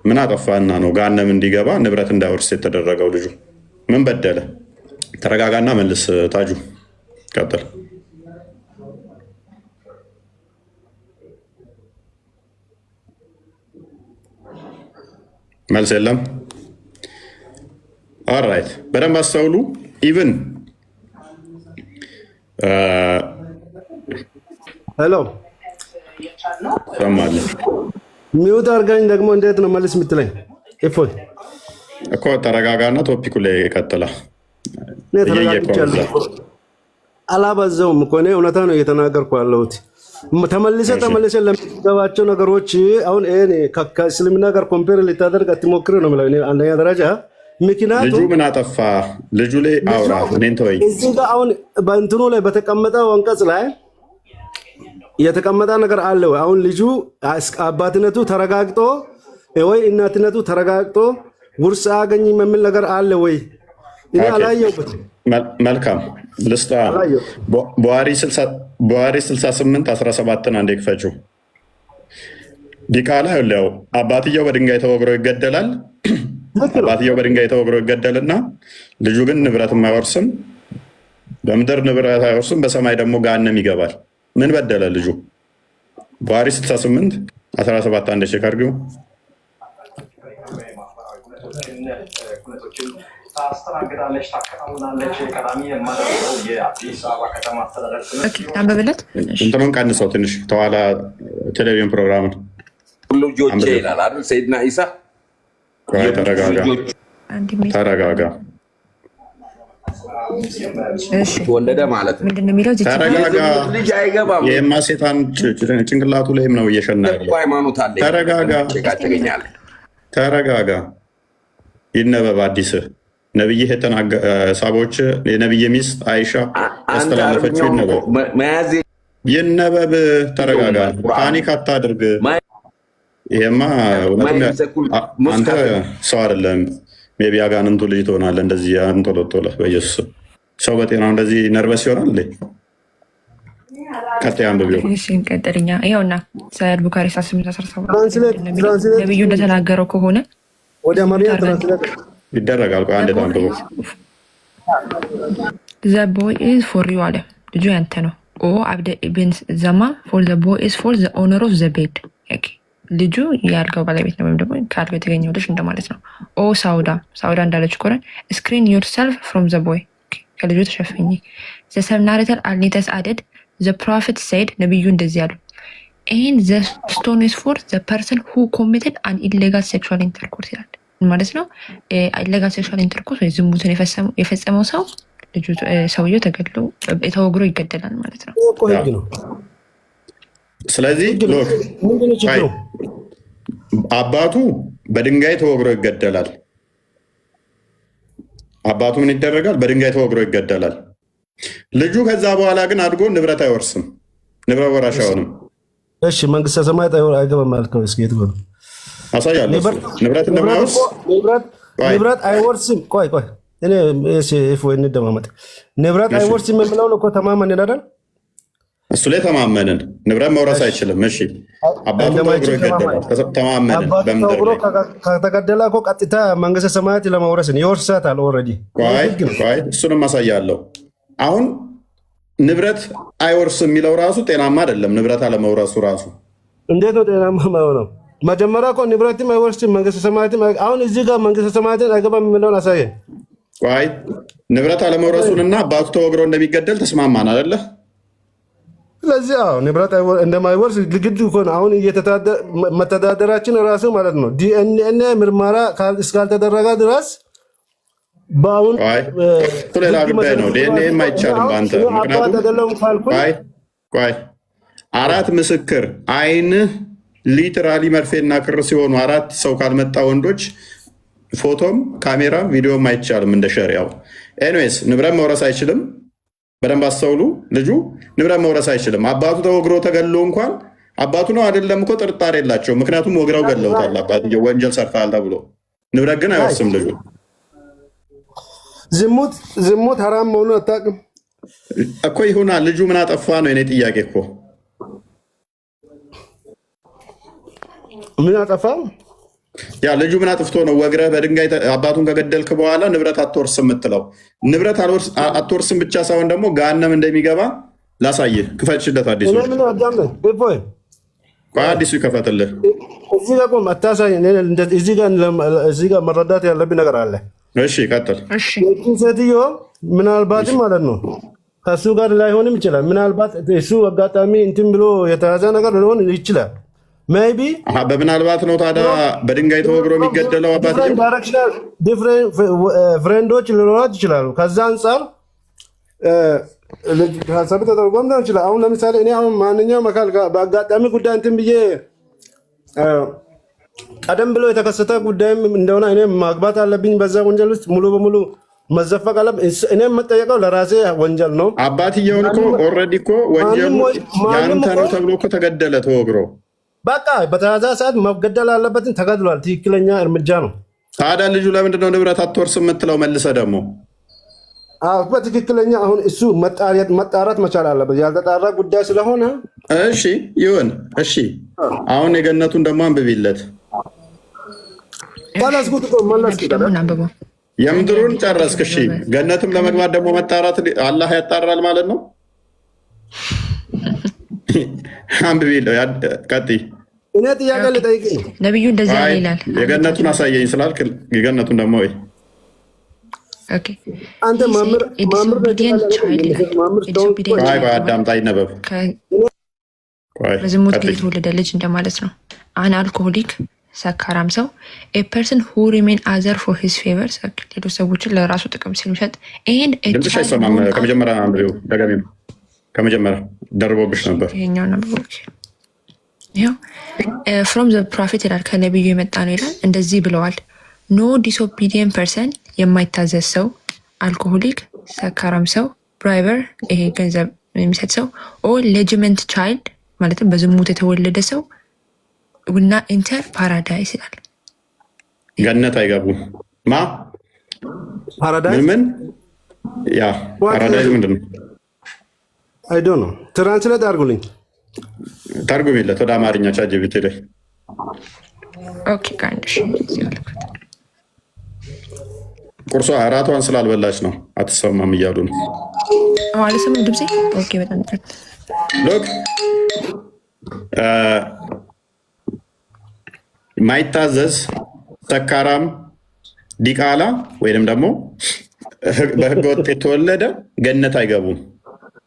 ምን አጠፋና ነው ገሃነም እንዲገባ ንብረት እንዳይወርስ የተደረገው? ልጁ ምን በደለ? ተረጋጋና መልስ። ታጁ ቀጥል። መልስ የለም። ኦልራይት፣ በደንብ አስተውሉ። ኢቭን ሄሎ ሰማለሁ። ሚውት አድርጋኝ ደግሞ እንዴት ነው መልስ የምትለኝ? እፎይ እኮ ተረጋጋና ቶፒኩ ላይ ቀጥላ። አላበዛውም እኮ እኔ እውነታ ነው እየተናገርኩ ያለሁት። ተመልሰ ለሚገባቸው ነገሮች አሁን ከእስልምና ጋር ኮምፔር ልታደርግ አትሞክር ነው የምለው አንደኛ ደረጃ። ምክንያቱም ልጁ ምን አጠፋ? ልጁ ላይ አውራ። እኔን ተወኝ። እዚህ ጋር አሁን በእንትኑ ላይ በተቀመጠው አንቀጽ ላይ የተቀመጠ ነገር አለ ወይ? አሁን ልጁ አባትነቱ ተረጋግጦ ወይ እናትነቱ ተረጋግጦ ውርስ አያገኝም የሚል ነገር አለ ወይ? እኔ አላየሁበትም። መልካም ልስጣ። ቡሃሪ 68:17 አንዴ ክፈችው። ዲቃላ ያው አባትየው በድንጋይ ተወግሮ ይገደላል። አባትየው በድንጋይ ተወግሮ ይገደልና ልጁ ግን ንብረት አይወርስም። በምድር ንብረት አይወርስም፣ በሰማይ ደግሞ ገሃነም ይገባል። ምን በደለ ልጁ? ቡሃሪ 68:17 አንዴ ቼክ አድርጊው። ታስተናግዳለች፣ ታከናውናለች። ቀዳሚ የማደርገው የአዲስ አበባ ከተማ አስተዳደር አንበብለት እንትኑን ቀንሰው ትንሽ ተኋላ ቴሌቪዥን ፕሮግራምን ሁሉ ልጆቼ ይላል አይደል? ሰይድና ኢሳ ተረጋጋ። ወለደ ማለት ነው። ምንድን ነው የሚለው? ተረጋጋ። ልጅ አይገባም። የማ ሴጣን ጭንቅላቱ ላይም ነው እየሸና ያለው። ሃይማኖት አለ። ተረጋጋ። ይነበብ አዲስ ነብይህ ሳቦች የነብይ ሚስት አይሻ ያስተላለፈችው ይነበብ። ተረጋጋ። ፓኒክ አታድርግ። ይሄማ አንተ ሰው አይደለም። ሜቢ አጋንንቱ ልጅ ትሆናለህ። እንደዚህ አንጦለጦለ በኢየሱስ ሰው በጤናው እንደዚህ ነርቨስ ይሆናል። ቀጣይ አንብቢው። ቀጥልኛ። ይኸውና ሰይድ ቡካሪ 38:17 ነብዩ እንደተናገረው ከሆነ ወደ አማርኛ ትራንስሌት ይደረጋል። አንዴ አንብቦ ዘ ቦይ ኢዝ ፎር ዩ አለ። ልጁ ያንተ ነው። ኦ አብደ ኢብን ዘማ ፎር ዘ ቦይ ኢዝ ፎር ዘ ኦነር ኦፍ ዘ ቤድ። ልጁ የአልጋው ባለቤት ነው፣ ወይም ደግሞ ከአልጋው የተገኘው ልጅ እንደማለት ነው። ኦ ሳውዳ እንዳለች ኮረን ስክሪን ዮር ሰልፍ ፍሮም ዘ ቦይ፣ ከልጁ ተሸፍኝ። ዘ ሰብናሪተር አልኔተስ አደድ ዘ ፕሮፌት ሰይድ፣ ነቢዩ እንደዚህ ያሉ ይህን ዘ ስቶን ኢዝ ፎር ዘ ፐርሰን ሁ ኮሚትድ አን ኢሌጋል ሴክሹዋል ኢንተርኮርስ ይላል ማለት ነው። ኢሌጋል ሴክሹዋል ኢንተርኮርስ ወይ ዝሙትን የፈጸመው ሰው ሰውየው ተገድሎ ተወግሮ ይገደላል ማለት ነው። ስለዚህ አባቱ በድንጋይ ተወግሮ ይገደላል። አባቱ ምን ይደረጋል? በድንጋይ ተወግሮ ይገደላል። ልጁ ከዛ በኋላ ግን አድጎ ንብረት አይወርስም፣ ንብረት ወራሽ አይሆንም። እሺ መንግስተ ሰማያት አይገባም ማለት ነው። እስኪ የት ነው አሳያለሁ። ንብረት እንደማይወርስ ንብረት አይወርስም። ቆይ እኔ ወይ እንደማመጥ ንብረት አይወርስም የምለው እኮ ተማመን አይደል? እሱ ላይ ተማመንን። ንብረት መውረስ አይችልም። እሺ አባቱ ተወግሮ ይገደላል። ተማመንን። በምድር ላይ ከተገደለ እኮ ቀጥታ መንግስተ ሰማያት ለመውረስ ይወርሳታል። ኦልሬዲ ቆይ እሱንም አሳያለሁ። አሁን ንብረት አይወርስም የሚለው ራሱ ጤናማ አይደለም። ንብረት አለመውረሱ ራሱ እንዴት ነው ጤናማ የማይሆነው? መጀመሪያ እኮ ንብረትም አይወርስም መንግስተ ሰማያትም። አሁን እዚህ ጋር መንግስተ ሰማያትን አይገባም የሚለውን አሳየን። ቆይ ንብረት አለመውረሱንና አባቱ ተወግሮ እንደሚገደል ተስማማን አይደለ? ስለዚህ ንብረት እንደማይወርስ ግድ እኮ ነው። አሁን መተዳደራችን ራሱ ማለት ነው ዲኤንኤ ምርመራ እስካልተደረገ ድረስ በአሁን እሱ ሌላ ጉዳይ ነው። ዲኤንኤም አይቻልም በአንተ ምክንያቱም ቆይ አራት ምስክር አይንህ ሊትራሊ መርፌና ክር ሲሆኑ አራት ሰው ካልመጣ ወንዶች ፎቶም ካሜራም ቪዲዮም አይቻልም እንደ ሸሪያው። ኤኒዌይስ ንብረት መውረስ አይችልም። በደንብ አስተውሉ። ልጁ ንብረት መውረስ አይችልም። አባቱ ተወግሮ ተገሎ እንኳን አባቱ ነው አይደለም እኮ ጥርጣሬ የላቸው። ምክንያቱም ወግረው ገለውታል። አባትየው ወንጀል ሰርተሃል ተብሎ ንብረት ግን አይወርስም ልጁ። ዝሙት ሀራም መሆኑን አታውቅም እኮ። ይሁና ልጁ ምን አጠፋ ነው የኔ ጥያቄ እኮ። ምን አጠፋ? ያ ልጁ ምን አጥፍቶ ነው ወግረህ በድንጋይ አባቱን ከገደልክ በኋላ ንብረት አትወርስም የምትለው? ንብረት አትወርስም ብቻ ሳይሆን ደግሞ ገሃነም እንደሚገባ ላሳይህ። ክፈችለት። አዲሱ አዲሱ ይከፈትልህ። እዚህ ጋር ቆም፣ አታሳይ። እዚህ ጋር መረዳት ያለብኝ ነገር አለ። እሺ ቀጥል። ሴትዮ ምናልባትም ማለት ነው ከእሱ ጋር ላይሆንም ይችላል። ምናልባት እሱ አጋጣሚ እንትን ብሎ የተያዘ ነገር ሊሆን ይችላል። ሜይ ቢ በምናልባት ነው ታዲያ በድንጋይ ተወግሮ የሚገደለው አባትየው። ፍሬንዶች ሊኖራት ይችላሉ። ከዛ አንጻር ሀሳብ ተጠርጎም ሊሆን ይችላል። አሁን ለምሳሌ እኔ አሁን ማንኛውም አካል በአጋጣሚ ጉዳይ እንትን ብዬ ቀደም ብሎ የተከሰተ ጉዳይም እንደሆነ እኔ ማግባት አለብኝ በዛ ወንጀል ውስጥ ሙሉ በሙሉ መዘፈቅ አለ። እኔም መጠየቀው ለራሴ ወንጀል ነው። አባትየውን እኮ ኦልሬዲ እኮ ወንጀሉ ያንተ ነው ተብሎ እኮ ተገደለ ተወግሮ። በቃ በተያዘ ሰዓት መገደል አለበትን ተገድሏል። ትክክለኛ እርምጃ ነው። ታዲያ ልጁ ለምንድነው ንብረት አትወርስ የምትለው? መልሰ ደግሞ በትክክለኛ አሁን እሱ መጣራት መቻል አለበት። ያልተጣራ ጉዳይ ስለሆነ እሺ ይሁን። እሺ አሁን የገነቱን ደግሞ አንብቢለት። የምድሩን ጨረስክ። እሺ ገነትም ለመግባት ደግሞ መጣራት አላህ ያጣራል ማለት ነው። አንብቢለው። ቀጥይ። እኔ ጥያቄ ልጠይቅ። ነቢዩ እንደዚህ ይላል። የገነቱን አሳየኝ ስላልክ የገነቱን ደግሞ ወይ አንተ አዳምጣ ይነበብ። በዝሙት የተወለደ ልጅ እንደማለት ነው። አን አልኮሆሊክ ሰካራም ሰው ፐርሰን ሁ ሪሜን አዘር ፎር ሂዝ ፌቨር ሌሎች ሰዎችን ለራሱ ጥቅም ሲል የሚሰጥ ድምፅሽ አይሰማም። ከመጀመሪያ አንብቢው ደጋሚ ነው። ከመጀመሪያ ደርቦብሽ ነበር። ይሄኛው ነበር። ፍሮም ዘ ፕሮፌት ይላል። ከነቢዩ የመጣ ነው ይላል። እንደዚህ ብለዋል። ኖ ዲስኦቢዲየንት ፐርሰን የማይታዘዝ ሰው፣ አልኮሆሊክ ሰካራም ሰው፣ ብራይበር ይሄ ገንዘብ የሚሰጥ ሰው፣ ኦ ሌጅመንት ቻይልድ ማለትም በዝሙት የተወለደ ሰው ውና ኢንተር ፓራዳይስ ይላል። ገነት አይገቡም። ማ ምን ያ ፓራዳይስ ምንድን ነው? አይዶ ነው። ትራንስሌት አድርጉልኝ። ተርጉሚለት ወደ አማርኛ ቻትጂፒቲ ላይ። ኦኬ ጋንድሽ ቁርሷ እራቷን ስላልበላች ነው አትሰማም እያሉ ነው። አልሰማም ድምጼ። ኦኬ በጣም ሎክ ማይታዘዝ ሰካራም ዲቃላ ወይንም ደግሞ በህገ ወጥ የተወለደ ገነት አይገቡም።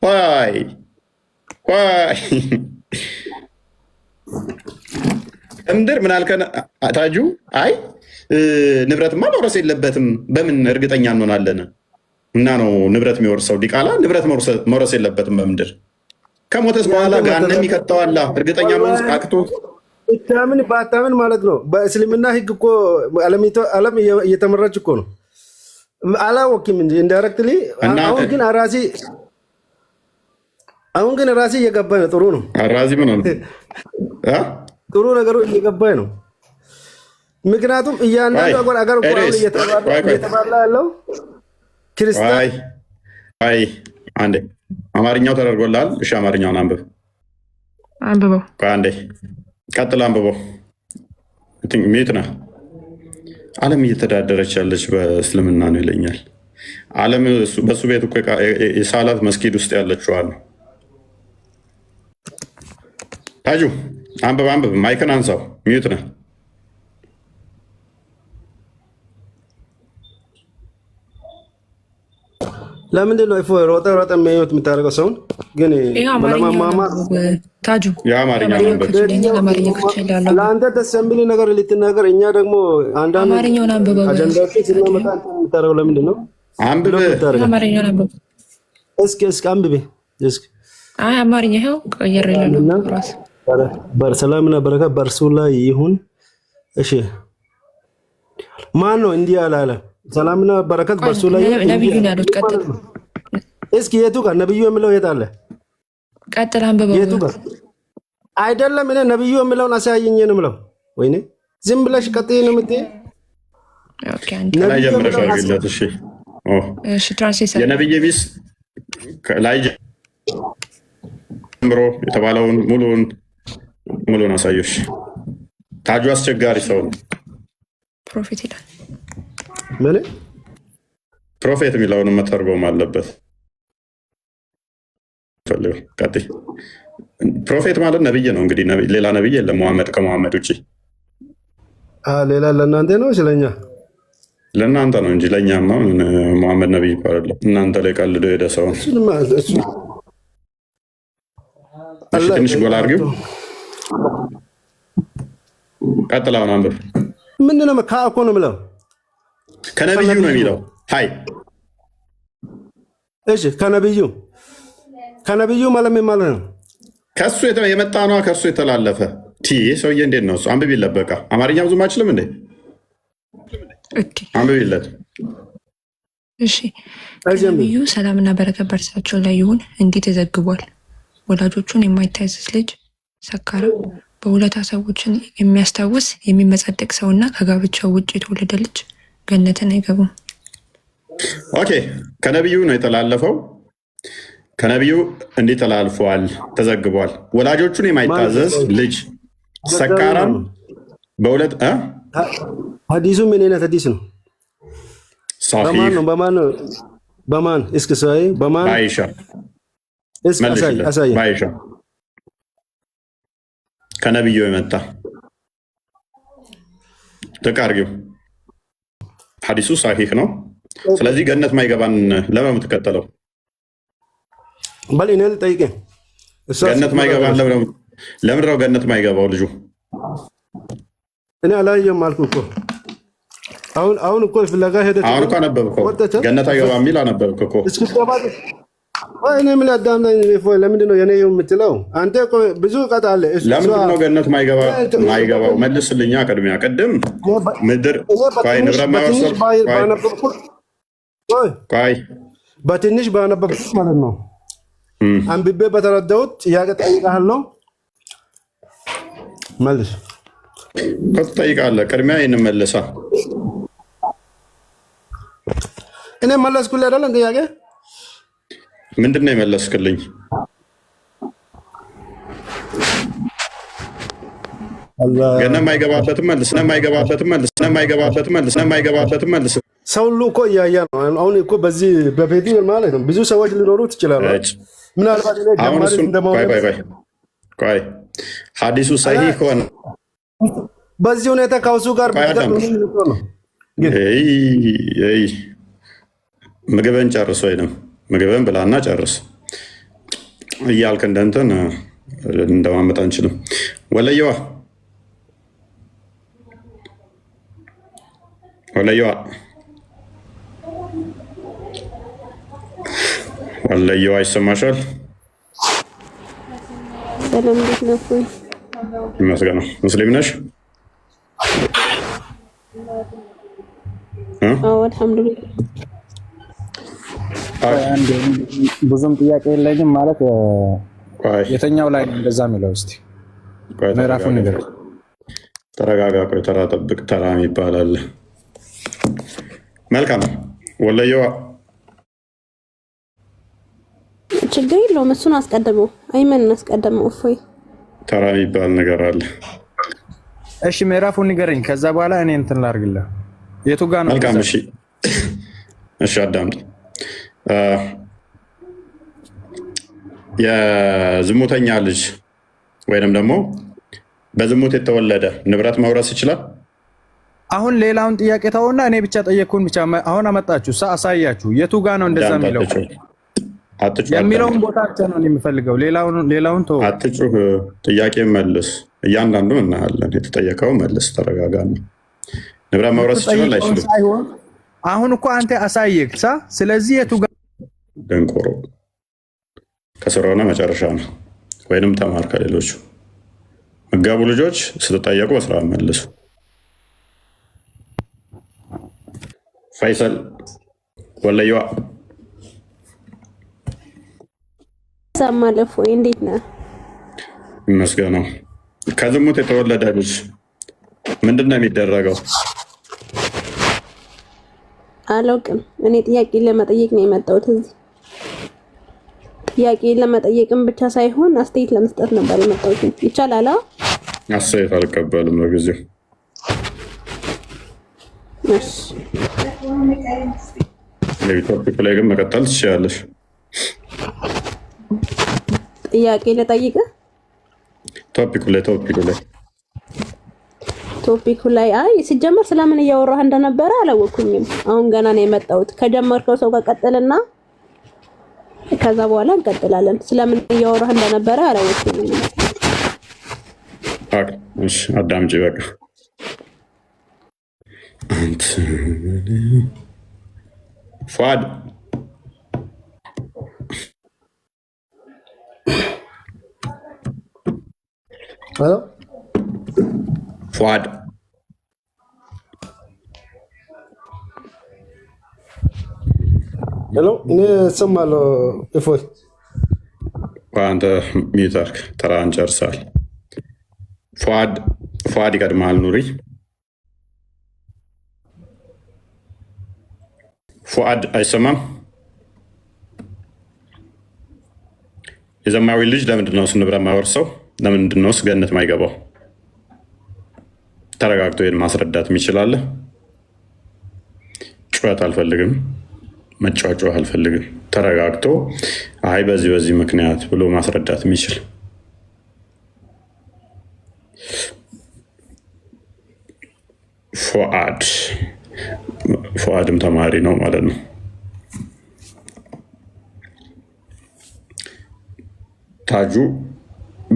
ዋይ እምድር ምን አልከን ታጁ? አይ ንብረትማ መውረስ የለበትም። በምን እርግጠኛ እንሆናለን? እና ነው ንብረት የሚወርሰው ዲቃላ ንብረት መውረስ የለበትም በምድር ከሞተስ በኋላ ገሃነም ይከተዋል። እርግጠኛ መሆን አቅቶ ታምን ባታምን ማለት ነው። በእስልምና ህግ እኮ ዓለም እየተመራች እኮ ነው። አላወቅም እንጂ ኢንዳይሬክትሊ። አሁን ግን ራሴ እየገባኝ ነው። ጥሩ ነው። ራዚ ምን ነው ጥሩ ነገሩ እየገባኝ ነው። ምክንያቱም እያንዳንዱ አገር እየተባላ ያለው ክርስቲያን። አይ አንዴ አማርኛው ተደርጎልሃል። እሺ አማርኛውን አንብበው። አንዴ ቀጥል አንብበው። ሚዩት ነህ። ዓለም እየተዳደረች ያለች በእስልምና ነው ይለኛል። ዓለም በሱ ቤት እኮ የሳላት መስጊድ ውስጥ ያለችዋል። ታጁ አንብብ። ማይክን አንሳው። ሚዩት ነህ። ለምንድን ነው ሮጠ ሮጠ የሚያዩት የምታደርገው ሰውን ግን ለማማማር ታጁ የአማርኛ ለአንተ ደስ የሚል ነገር ልትናገር፣ እኛ ደግሞ አንዳንድ አማርኛውን አንብበው አጀንዳዎችን ስናመጣ የምታደርገው ለምንድን ነው? አንብበ አማርኛውን አንብበው እስኪ አንብቤ እስኪ አማርኛ ይኸው ቀየር ይላል ራስ በሰላምና በረከት በእርሱ ላይ ይሁን። እሺ ማን ነው እንዲህ አላለ? ሰላምና በረከት በእርሱ ላይ ነብዩ ነው ያሉት። ቀጥል እስኪ የቱ ጋር ነብዩ የሚለው የት አለ? ቀጥል አንብበው። የቱ ጋር አይደለም። እኔ ነብዩ የሚለውን አሳየኝ ነው የምለው። ወይኔ ዝም ብለሽ ቀጥይ ነው የምትይ። ኦኬ አንተ ላይ ጀምረሽ አድርጊለት። እሺ እሺ ትራንስሌተር የነብይ ቢስ ላይ ጀምሮ የተባለውን ሙሉን አሳየሽ። ታጁ አስቸጋሪ ሰው ነው። ፕሮፌት ይላል። ምን ፕሮፌት የሚለውን መተርጎም አለበት። ቀጥይ። ፕሮፌት ማለት ነብይ ነው። እንግዲህ ሌላ ነብይ የለም መሐመድ ከመሐመድ ውጭ። ሌላ ለእናንተ ነው ስለኛ ለእናንተ ነው እንጂ ለእኛማ መሐመድ ነብይ ይባላል። እናንተ ላይ ቀልዶ ሄደ ሰው ትንሽ ጎላ አድርጊው። ቀጥላውን አንብብ። ምንድን ነው ከአኮ ነው የምለው? ከነብዩ ነው የሚለው። ሀይ እሺ ከነብዩ ማለት ምን ማለት ነው? ከሱ የመጣ ነው። ከሱ የተላለፈ ሰውዬ እንዴት ነው እሱ? አንብቢለት። በቃ አማርኛ ብዙም አይችልም እንዴ? አንብቢለት። እሺ ነብዩ ሰላምና በረከት በእርሳቸው ላይ ይሁን እንዲህ ተዘግቧል። ወላጆቹን የማይታዘዝ ልጅ ሰካራም፣ በሁለታ ሰዎችን የሚያስታውስ የሚመጻደቅ ሰውና ከጋብቻው ውጭ የተወለደ ልጅ ገነትን አይገቡም። ኦኬ ከነቢዩ ነው የተላለፈው። ከነቢዩ እንዲህ ተላልፏል፣ ተዘግቧል። ወላጆቹን የማይታዘዝ ልጅ ሰካራም፣ በሁለት ሀዲሱ ምን አይነት ሀዲስ ነው? በማን እስኪ ሳይ በማን በአይሻ በአይሻ ከነቢዩ የመጣ ተቃርጊው ሀዲሱ ሳሂህ ነው። ስለዚህ ገነት ማይገባን ለምን የምትከተለው? በል እኔ ልጠይቅህ፣ ገነት ማይገባን ለምን ነው ገነት ማይገባው ልጁ? እኔ አላየም አልኩ እኮ። አሁን እኮ ፍለጋ ሄደህ አሁን እኮ አነበብከው። ገነት አይገባም የሚል አነበብክ እኮ። እኔ ምን አዳምጠኝ። ለምንድን ነው የኔ የምትለው? አንተ እኮ ብዙ እውቀት አለ። ለምንድን ነው ገነት ማይገባው? መልስልኛ። ቅድሚያ ቅድም ምድር ንብረት ማይወሰድ በትንሽ ባነበብኩት ማለት ነው። አንብቤ በተረዳሁት ጥያቄ ጠይቃለሁ፣ መልስ ትጠይቃለህ። ቅድሚያ ይህን መልሳ። እኔ መለስኩልህ አይደለም ጥያቄ። ምንድን ነው የመለስክልኝ? ገነት ማይገባበትም መልስ፣ ማይገባበትም መልስ። ሰው ሁሉ እኮ እያያ ነው። አሁን እኮ በዚህ በቤት ማለት ነው ብዙ ሰዎች ሊኖሩ ትችላሉ። ምናልባት ቆይ ሀዲሱ ሰሂህ ከሆነ በዚህ ሁኔታ ከውሱ ጋር ምግብን ጨርስ፣ ወይንም ምግብን ብላና ጨርስ እያልክ እንደንትን እንደማመጥ አንችልም። ወለየዋ ይሰማሻል? ሰላም እንዴት ነው? ይመስገን። ሙስሊም ነሽ? አዎ አልሐምዱሊላህ። ብዙም ጥያቄ የለኝም። ማለት የተኛው ላይ ነው እንደዛ የሚለው? እስኪ ምዕራፉን ነገር ተረጋጋ። ቆይ ተራ ጠብቅ። ተራ ይባላል። መልካም ወለየዋ ችግር የለውም። እሱን አስቀድመው አይመንን አስቀድመው። እፎይ ተራ የሚባል ነገር አለ። እሺ ምዕራፉን ንገረኝ፣ ከዛ በኋላ እኔ እንትን ላድርግልህ። የቱ ጋር ነው? መልካም እሺ አዳምጥ። የዝሙተኛ ልጅ ወይንም ደግሞ በዝሙት የተወለደ ንብረት መውረስ ይችላል? አሁን ሌላውን ጥያቄ ተውና እኔ ብቻ ጠየቅኩን ብቻ አሁን አመጣችሁ አሳያችሁ። የቱ ጋር ነው እንደዛ የሚለው የሚለውን ቦታ ብቻ ነው የሚፈልገው። ሌላውን ተው፣ አትጩህ። ጥያቄ መልስ። እያንዳንዱ እናያለን። የተጠየቀው መልስ። ተረጋጋ። ንብረት መውረስ ይችላል አይችልም? አሁን እኮ አንተ አሳየክ ሳ ስለዚህ የቱ ጋር ደንቆሮ ከስራ ሆነ መጨረሻ ነው። ወይንም ተማር ከሌሎቹ መጋቡ ልጆች ስትጠየቁ በስራ መልሱ። ፈይሰል ወለየዋ ሰማለፍ ወይ እንዴት ነህ? ይመስገነው። ከዝሙት የተወለደ ልጅ ምንድን ነው የሚደረገው? አላውቅም። እኔ ጥያቄ ለመጠየቅ ነው የመጣሁት እዚህ። ጥያቄ ለመጠየቅም ብቻ ሳይሆን አስተያየት ለመስጠት ነበር የመጣሁት። ይቻላል? አስተያየት አልቀበልም ለጊዜው። እሺ፣ ቶፒክ ላይ ግን መቀጠል ትችላለሽ። ጥያቄ ልጠይቅ? ቶፒኩ ላይ አይ ሲጀመር ስለምን እያወራህ እንደነበረ አላወኩኝም። አሁን ገና ነው የመጣሁት። ከጀመርከው ሰው ጋር ቀጥልና ከዛ በኋላ እንቀጥላለን። ስለምን እያወራህ እንደነበረ አላወኩኝም። እሺ አዳምጪ በቃ። አንተ ፏድ ሄሎ ፏድ ሄሎ፣ እኔ እሰማለሁ። እፎይ አንተ ሚውተርክ ተራህን ጨርሰሃል። ፏድ ይቀድማል። ኑሪ ፏድ አይሰማም። የዘማዊ ልጅ ለምንድን ነው ንብረት የማይወርሰው? ለምንድን ነው ገነት ማይገባው? ተረጋግቶ ይሄን ማስረዳት የሚችላለ? ጩኸት አልፈልግም፣ መጫጫህ አልፈልግም። ተረጋግቶ አይ በዚህ ምክንያት ብሎ ማስረዳት የሚችል ፉአድም ተማሪ ነው ማለት ነው። ታጁ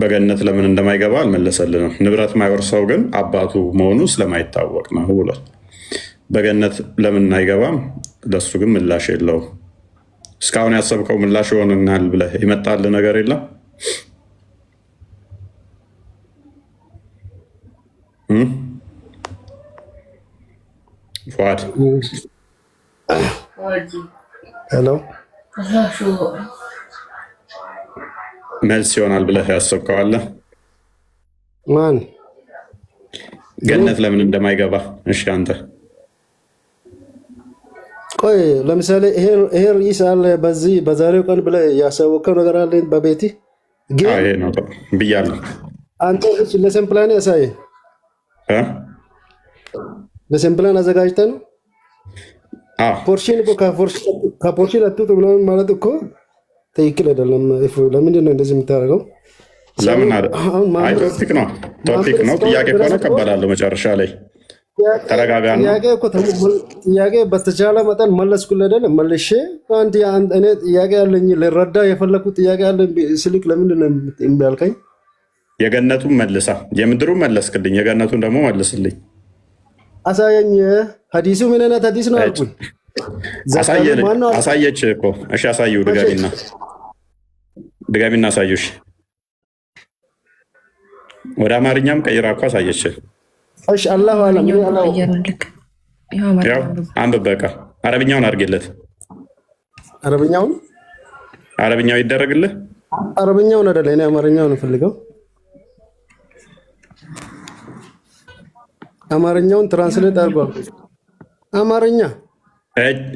በገነት ለምን እንደማይገባ አልመለሰልንም። ንብረት ማይወርሰው ግን አባቱ መሆኑ ስለማይታወቅ ነው ብሏል። በገነት ለምን አይገባም? ለሱ ግን ምላሽ የለውም። እስካሁን ያሰብከው ምላሽ ይሆንናል ብለህ ይመጣል ነገር የለም። ፉአድ ሄሎ፣ መልስ ይሆናል ብለህ ያሰብከው አለ? ማን ገነት ለምን እንደማይገባ? እሺ አንተ ቆይ፣ ለምሳሌ ይሄ ርዕስ አለ በዚህ በዛሬው ቀን ብለህ ያሳወቀው ነገር አለ በቤቲ ይሄ ነው ብያለሁ። አንተ ለሰን ፕላን ያሳየ ለሰን ፕላን አዘጋጅተህ ነው ፖርሽን ከፖርሽን አትውጡ ምናምን ማለት እኮ ትክክል አይደለም። ለምንድን ነው እንደዚህ የምታደርገው? ለምን ቶፒክ ነው። ጥያቄ ከሆነ እቀበላለሁ መጨረሻ ላይ። ተረጋጋ። ጥያቄ በተቻለ መጠን መለስኩልህ አይደለም? መልሼ እኔ ጥያቄ ያለኝ ልረዳ የፈለኩት ጥያቄ ያለ ስልክ ለምንድን ነው እምቢ አልከኝ? የገነቱን መልሳ፣ የምድሩን መለስክልኝ፣ የገነቱን ደግሞ መልስልኝ። አሳየኝ። ሀዲሱ ምን አይነት ሀዲስ ነው አልኩኝ። አሳየች እኮ። እሺ አሳየው። ድጋሚና አሳየው። እሺ ወደ አማርኛም ቀይራ እኮ አሳየች። እሺ አላሁ አለም። አንብብ በቃ። አረብኛውን አድርጌለት። አረብኛው ይደረግልህ። አረብኛውን አይደለ እኔ አማርኛውን ፈልገው። አማርኛውን ትራንስሌት አድርጓል።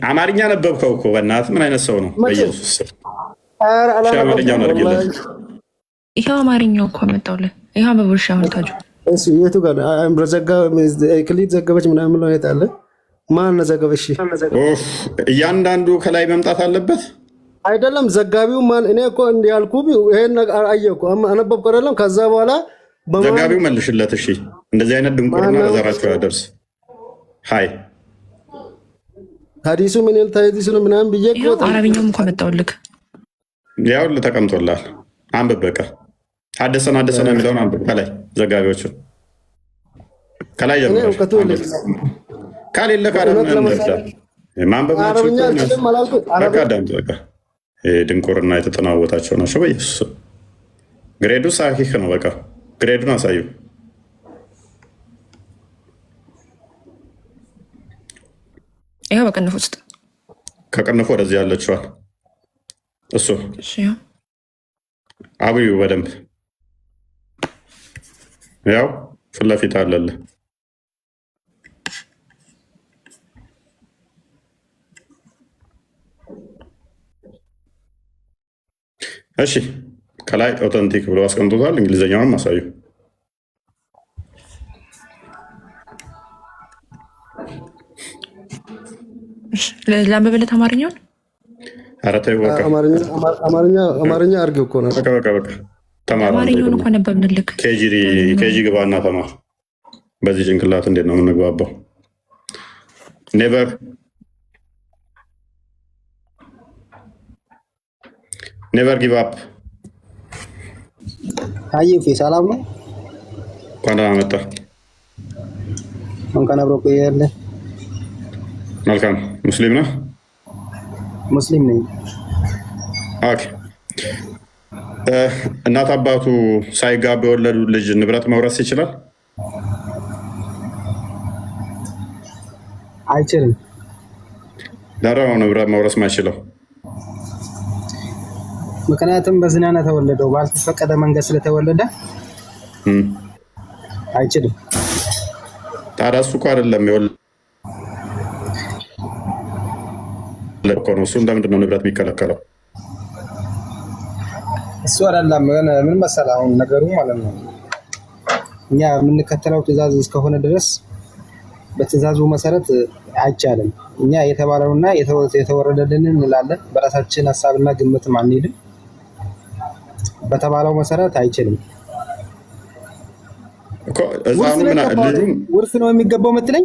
አማርኛ ነበብከው እኮ በእናትህ ምን አይነት ሰው ነው? በኢየሱስ አማርኛውን አድርጌለት። ይኸው አማርኛው እኮ አመጣሁልህ። ይኸው በቡርሻ አሁን ታጁ የቱ ጋር ክሊት ዘገበች ምናምን ነው የት አለ? ማን ዘገበሽ? እያንዳንዱ ከላይ መምጣት አለበት አይደለም? ዘጋቢው ማን? እኔ እኮ እንዲያልኩ ይሄን ነገር አየሁ እኮ አነበብኩ አይደለም? ከዛ በኋላ ዘጋቢው መልሽለት። እሺ እንደዚህ አይነት ድንቁርና ዘራቸው ያደርስ። ሃይ ሐዲሱ ምን ይል ታይዲሱ ምናምን ብዬ ቆጥ አረብኛውም እንኳን መጣውልክ ያው ተቀምጦላል። አንብብ በቃ ሐደሰና የሚለውን አንብብ። ከላይ ዘጋቢዎቹ ከላይ ጀምሮ ካሌለ ካለም ማንበብ አረብኛ አልችልም አላልኩ በቃ ድንቁርና የተጠናወታቸው ናቸው። በኢየሱስ ግሬዱ ሳሂህ ነው። በቃ ግሬዱን አሳዩ። ይሄው በቅንፍ ውስጥ ከቅንፍ ወደዚህ ያለችዋል እሱ አብዩ በደንብ ያው ፊት ለፊት አለለ። እሺ ከላይ ኦተንቲክ ብሎ አስቀምጦታል። እንግሊዝኛውን አሳዩ። ለአንብብለት አማርኛውን አማርኛ አድርገው እኮ ነው። በቃ ተማር። አማርኛውን እኮ ነበብንልክ። ኬጂ ግባና ተማር። በዚህ ጭንቅላት እንዴት ነው የምንግባባው? ኔቨር ጊቭ አፕ። አየሁ ሰላም ነው። እንኳን ደህና መጣ። እንኳን አብሮ ቆየለ። መልካም። ሙስሊም ነህ? ሙስሊም ነኝ። ኦኬ። እናት አባቱ ሳይጋቡ የወለዱ ልጅ ንብረት መውረስ ይችላል? አይችልም። ለምን ነው ንብረት መውረስ ማይችለው? ምክንያቱም በዝና ነው ተወለደው። ባልተፈቀደ መንገድ ስለተወለደ አይችልም። ታዲያ እሱ እኮ አይደለም የወለደው እኮ ነው። እሱ እንደምንድን ነው ንብረት የሚከለከለው? እሱ አይደለም ምን መሰለህ አሁን ነገሩ ማለት ነው። እኛ የምንከተለው ትዕዛዝ እስከሆነ ድረስ በትዕዛዙ መሰረት አይቻልም። እኛ የተባለውና የተወረደልን እንላለን። በራሳችን ሀሳብና ግምትም አንሄድም። በተባለው መሰረት አይችልም። ውርስ ነው የሚገባው የምትለኝ?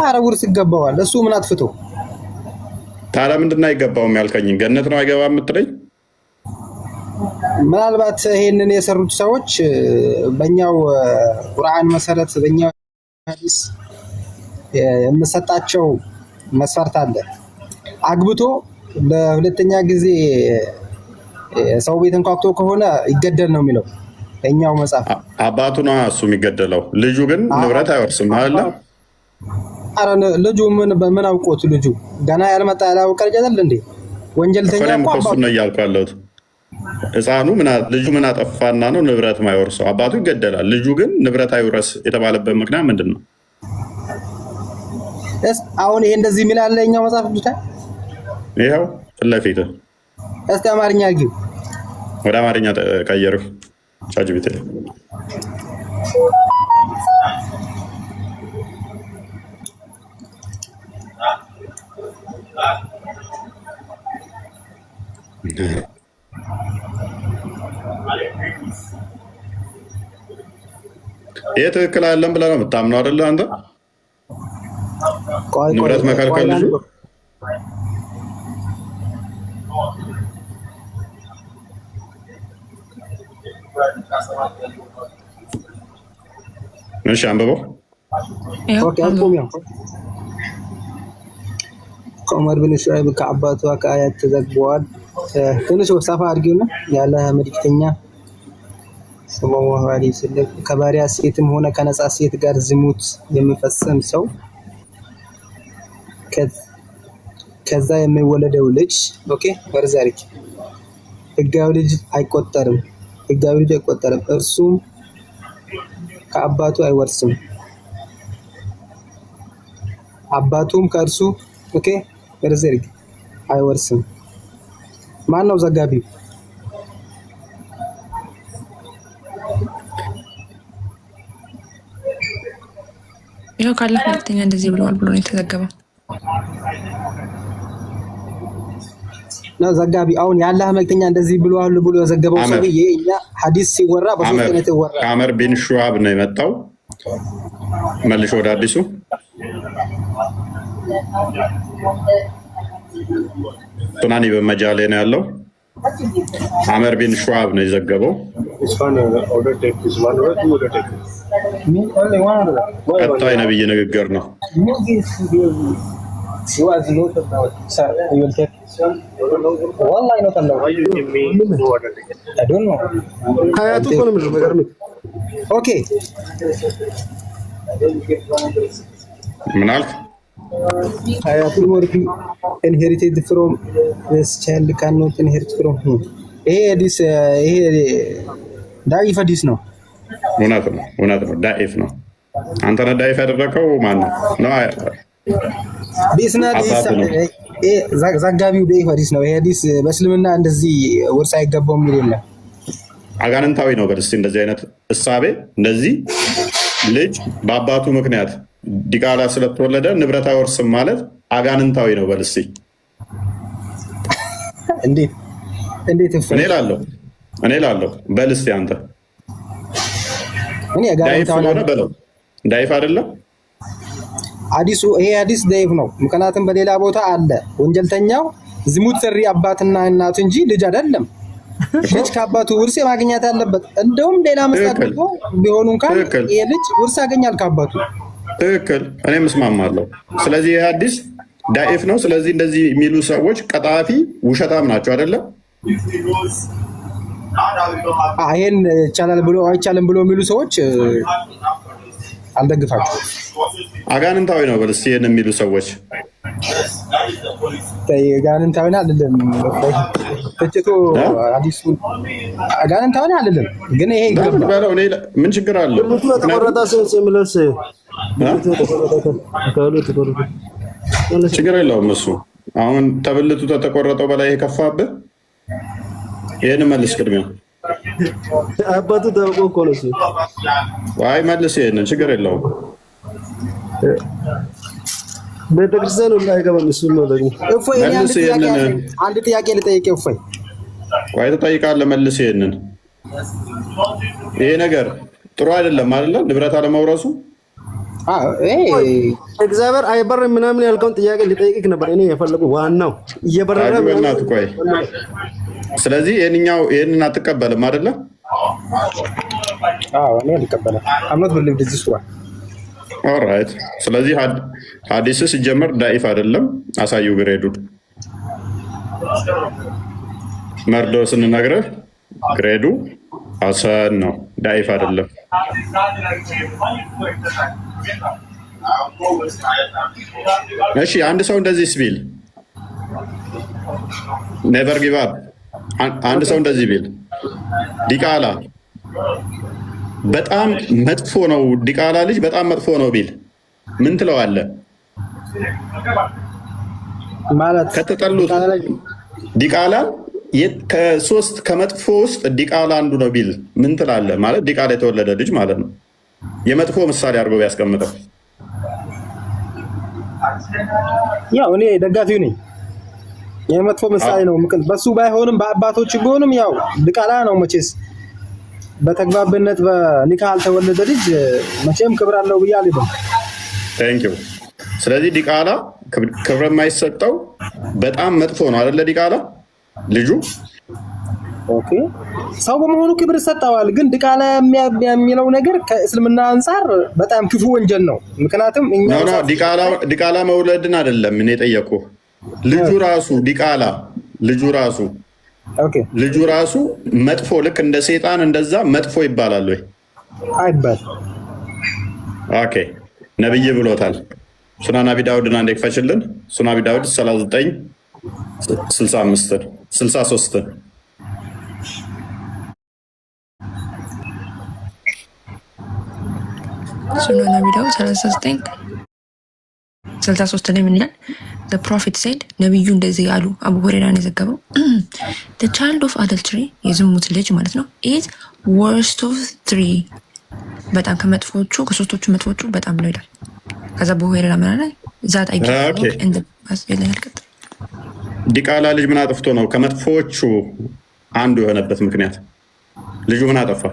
ኧረ ውርስ ይገባዋል። እሱ ምን አጥፍቶ? ታዲያ ምንድን ነው አይገባውም ያልከኝ? ገነት ነው አይገባ የምትለኝ? ምናልባት ይሄንን የሰሩት ሰዎች በእኛው ቁርአን መሰረት በእኛው ሐዲስ የምሰጣቸው መስፈርት አለ። አግብቶ ለሁለተኛ ጊዜ ሰው ቤት እንኳክቶ ከሆነ ይገደል ነው የሚለው እኛው መጽሐፍ። አባቱ ነው እሱ የሚገደለው፣ ልጁ ግን ንብረት አይወርስም አለ። ኧረ ልጁ ምን አውቆት? ልጁ ገና ያልመጣ ያላወቀ ልጅ አይደል እንዴ? ወንጀልተኛ እኮ እሱ ነው እያልኩ ያለሁት። ህፃኑ ልጁ ምን አጠፋና ነው ንብረት ማይወርሰው? አባቱ ይገደላል፣ ልጁ ግን ንብረት አይውረስ የተባለበት ምክንያት ምንድን ነው? አሁን ይሄ እንደዚህ የሚል አለ እኛው መጽሐፍ ብቻ። ይኸው ፊት ለፊት። እስቲ አማርኛ አድርጊው። ወደ አማርኛ ቀየሩ። ቻጅቢቴ ይህ ትክክል አይደለም ብለህ ነው የምታምነው አይደለ? አንተ ንብረት መከልከል ልጁ እሺ፣ አንብበው። ከዑመር ብን ሹዐይብ ከአባቱ ከአያት ተዘግበዋል። ትንሽ ሰፋ አድርጊውና ያለ መልእክተኛ ሰለላሁ ዐለይሂ ወሰለም ከባሪያ ሴትም ሆነ ከነጻ ሴት ጋር ዝሙት የሚፈጽም ሰው ከዛ የሚወለደው ልጅ በርዛሪክ ህጋዊ ልጅ አይቆጠርም። እርሱም ከአባቱ አይወርስም። አባቱም ከእርሱ በርዛሪክ አይወርስም። ማን ነው ዘጋቢው? ይኸው ካላህ መልእክተኛ እንደዚህ ብለዋል ብሎ ነው የተዘገበው። ነው ዘጋቢ አሁን ያላህ መልእክተኛ እንደዚህ ብለዋል ብሎ የዘገበው ሰውዬ እኛ ሐዲስ ሲወራ በሶስት አይነት ይወራ። አመር ቢን ሹዓብ ነው የመጣው። መልሾ ወደ አዲሱ ሱናኒ በመጃ ላይ ነው ያለው። አመር ቢን ሹዓብ ነው የዘገበው። ቀጣይ ነብይ ንግግር ነው። ምን አልክ? ሀያቱል ወርክ ኢንሄሪትድ ፍሮም ስ ቻይልድ ካን ኖት ኢንሄሪት ፍሮም ይሄ ሐዲስ ይሄ ዳኢፍ ሐዲስ ነው። እውነት ነው። ዳኢፍ ነው። አንተ ነህ ዳኢፍ ያደረከው ማን ነው? ዲስና ዘጋቢው ዳኢፍ ሐዲስ ነው። ይሄ ሐዲስ በእስልምና እንደዚህ ውርስ አይገባውም የሚል የለም። አጋንንታዊ ነው። በደስ እንደዚህ አይነት እሳቤ እንደዚህ ልጅ በአባቱ ምክንያት ዲቃላ ስለተወለደ ንብረት አይወርስም ማለት አጋንንታዊ ነው። በልሲ እንዴት እኔ ላለሁ በልሲ አንተ እኔ አጋንንታዊ ነው በለው። ዳይፍ አይደለም ሐዲሱ። ይሄ ሐዲስ ዳይፍ ነው። ምክንያቱም በሌላ ቦታ አለ ወንጀልተኛው ዝሙት ሰሪ አባትና እናቱ እንጂ ልጅ አይደለም። ልጅ ከአባቱ ውርስ ማግኘት አለበት። እንደውም ሌላ መስጠት ቢሆኑ እንኳን ይሄ ልጅ ውርስ ያገኛል ከአባቱ። ትክክል፣ እኔም እስማማለሁ። ስለዚህ ይህ ሐዲስ ዳኢፍ ነው። ስለዚህ እንደዚህ የሚሉ ሰዎች ቀጣፊ ውሸታም ናቸው አይደለም? ይሄን ይቻላል ብሎ አይቻልም ብሎ የሚሉ ሰዎች አልደግፋቸው። አጋንንታዊ ነው በል እስኪ ይሄን የሚሉ ሰዎች አጋንንታዊ አይደለም። ፍጭቱ ሐዲሱን አጋንንታዊ አይደለም፣ ግን ይሄ ይገባል። ምን ችግር አለው? ችግር የለውም እሱ። አሁን ተብልቱ ተቆረጠው በላይ የከፋብህ ይሄን መልስ። ቅድሚያ አባቱ ታውቆ እኮ ነው እሱ። አይ መልስ፣ ይሄንን ችግር የለውም። ቤተክርስቲያኑ እንዳይገባም እሱ ነው ደግሞ። እፎይ አንድ ጥያቄ ልጠይቅህ። እፎይ ቆይ ትጠይቃለህ፣ መልስ። ይሄንን ይሄ ነገር ጥሩ አይደለም አይደለ? ንብረት አለመውረሱ እግዚአብሔር አይበርም ምናምን ያልከውን ጥያቄ ሊጠይቅህ ነበር። እኔ የፈለጉ ዋናው እየበረረ በእናትህ ቆይ። ስለዚህ ይሄንን አትቀበልም አይደለ? አዎ እኔ አልቀበልም። አምኖት ብልብ ዲስ ዋን ኦልራይት። ስለዚህ ሐዲስ ሲጀመር ዳኢፍ አይደለም። አሳዩ ግሬዱን። መርዶ ስንነግርህ ግሬዱ ሐሰን ነው፣ ዳኢፍ አይደለም። እሺ አንድ ሰው እንደዚህ ስቢል ኔቨር ጊቭ አፕ። አንድ ሰው እንደዚህ ቢል ዲቃላ በጣም መጥፎ ነው፣ ዲቃላ ልጅ በጣም መጥፎ ነው ቢል ምን ትለዋለህ? ማለት ከተጠሉት ዲቃላ ከሶስት ከመጥፎ ውስጥ ዲቃላ አንዱ ነው ቢል ምን ትላለህ? ማለት ዲቃላ የተወለደ ልጅ ማለት ነው። የመጥፎ ምሳሌ አድርጎ ያስቀምጠው። ያው እኔ ደጋፊው ነኝ። የመጥፎ ምሳሌ ነው። በሱ ባይሆንም በአባቶች ቢሆንም ያው ዲቃላ ነው መቼስ። በተግባብነት በኒካ አልተወለደ ልጅ መቼም ክብር አለው ብዬ አልልም። ቴንክ ዩ። ስለዚህ ዲቃላ ክብር የማይሰጠው በጣም መጥፎ ነው አይደለ? ዲቃላ ልጁ ኦኬ ሰው በመሆኑ ክብር ይሰጠዋል። ግን ዲቃላ የሚለው ነገር ከእስልምና አንፃር በጣም ክፉ ወንጀል ነው። ምክንያቱም ዲቃላ መውለድን አይደለም እኔ የጠየኩህ። ልጁ ራሱ ዲቃላ ልጁ ራሱ መጥፎ ልክ እንደ ሰይጣን እንደዛ መጥፎ ይባላል ወይ? አይባል። ኦኬ ነብይ ብሎታል። ሱናን አቢ ዳውድን አንዴ ክፈችልን። ሱናን አቢ ዳውድ 39:65 63 ሱናን አቢ ዳውድ 39:63 ላይ ምን ይላል? The prophet said ነብዩ እንደዚህ ያሉ አቡ ሁረይራን የዘገበው the child of adultery የዝሙት ልጅ ማለት ነው is worst of three በጣም ከመጥፎቹ ከሶስቶቹ መጥፎቹ በጣም ነው ይላል። ከዛ አቡ ሁረይራ ምን አለ? ዛት ዲቃላ ልጅ ምን አጥፍቶ ነው ከመጥፎቹ አንዱ የሆነበት ምክንያት? ልጁ ምን አጠፋ?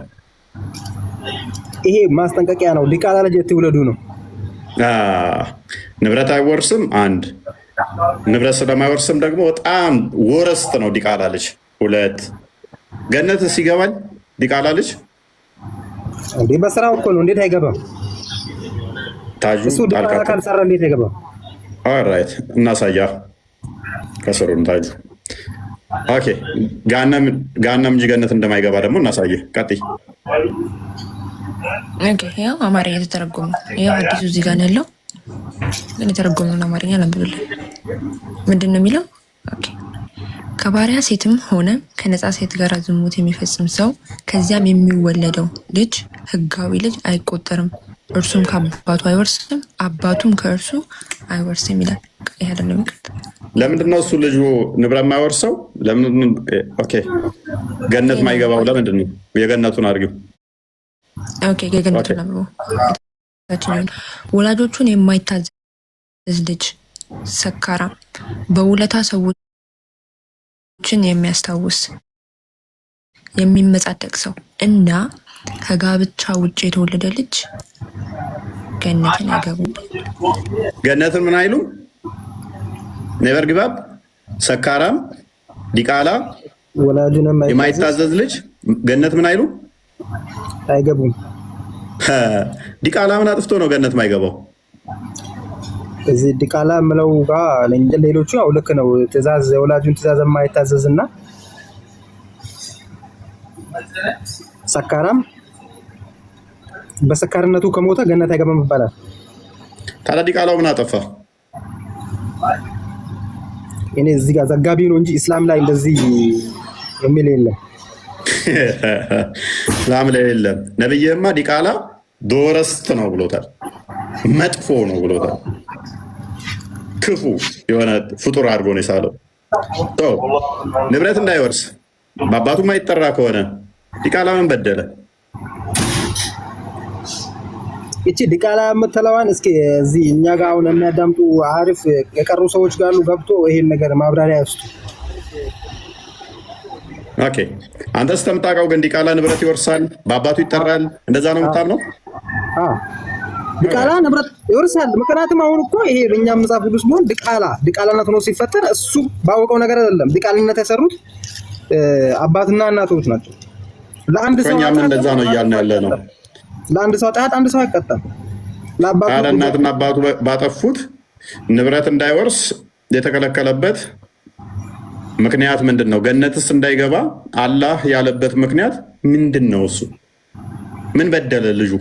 ይሄ ማስጠንቀቂያ ነው። ዲቃላ ልጅ ትውለዱ ነው። ንብረት አይወርስም። አንድ ንብረት ስለማይወርስም ደግሞ በጣም ወረስት ነው ዲቃላ ልጅ። ሁለት ገነት ሲገባል ዲቃላ ልጅ እንዴ በስራው እኮ ነው። እንዴት አይገባም? ታጁ እሱ ዲቃላ ካልሰራ እንዴት አይገባም? ኦልራይት እናሳያ ከስሩን ታጁ። ኦኬ ጋናም እንጂ ገነት እንደማይገባ ደግሞ እናሳየ። ቀጥይ። ኦኬ ያው አማርኛ ተተረጎመ። ያው አዲሱ እዚህ ጋር ነው ያለው፣ ግን የተረጎመውን አማርኛ ላንብብልህ። ምንድን ነው የሚለው? ኦኬ ከባሪያ ሴትም ሆነ ከነፃ ሴት ጋር ዝሙት የሚፈጽም ሰው ከዚያም የሚወለደው ልጅ ሕጋዊ ልጅ አይቆጠርም፣ እርሱም ከአባቱ አይወርስም፣ አባቱም ከእርሱ አይወርስም ይላል። ይሄ አይደለም። ለምንድን ነው እሱ ልጁ ንብረት የማይወርሰው? ገነት ማይገባው ለምንድን ነው? የገነቱን አድርጊው። የገነቱን አብሮ ወላጆቹን የማይታዘዝ ልጅ፣ ሰካራም፣ በውለታ ሰዎችን የሚያስታውስ የሚመጻደቅ ሰው እና ከጋብቻ ውጭ የተወለደ ልጅ ገነትን አይገቡም። ገነትን ምን አይሉም? ኔቨር ጊቭ አፕ። ሰካራም፣ ዲቃላ፣ ወላጁን የማይታዘዝ ልጅ ገነት ምን አይሉም? አይገቡም። ዲቃላ ምን አጥፍቶ ነው ገነት ማይገባው? እዚህ ዲቃላ ምለው ጋር ሌሎቹ ያው ልክ ነው። ትእዛዝ የወላጁን ትእዛዝ የማይታዘዝና ሰካራም በሰካርነቱ ከሞተ ገነት አይገባም ይባላል። ታዲያ ዲቃላው ምን አጠፋ? እኔ እዚህ ጋር ዘጋቢ ነው እንጂ እስላም ላይ እንደዚህ የሚል የለም። እስላም ላይ የለም። ነብይህማ ዲቃላ ዶረስት ነው ብሎታል። መጥፎ ነው ብሎታል። ክፉ የሆነ ፍጡር አድርጎ ነው የሳለው። ንብረት እንዳይወርስ በአባቱ ማይጠራ ከሆነ ዲቃላ ምን በደለ? እቺ ዲቃላ የምትለዋን እስኪ እዚህ እኛ ጋር አሁን የሚያዳምጡ አሪፍ የቀሩ ሰዎች ጋር ገብቶ ይሄን ነገር ማብራሪያ ያስጡ። ኦኬ አንተ ስተምታውቀው ግን ዲቃላ ንብረት ይወርሳል፣ በአባቱ ይጠራል፣ እንደዛ ነው የምታምነው? ዲቃላ ንብረት ይወርሳል። ምክንያቱም አሁን እኮ ይሄ በእኛ መጽሐፍ ቅዱስ ቢሆን ዲቃላነት ነው ሲፈጠር እሱ ባወቀው ነገር አይደለም። ዲቃልነት የሰሩት አባትና እናቶች ናቸው። ለአንድ ሰው እኛም እንደዛ ነው እያልን ያለ ነው። ለአንድ ሰው ጣት አንድ ሰው አይቀጣም። ለአባቱ እናትና አባቱ ባጠፉት ንብረት እንዳይወርስ የተከለከለበት ምክንያት ምንድን ነው? ገነትስ እንዳይገባ አላህ ያለበት ምክንያት ምንድን ነው? እሱ ምን በደለ ልጁ?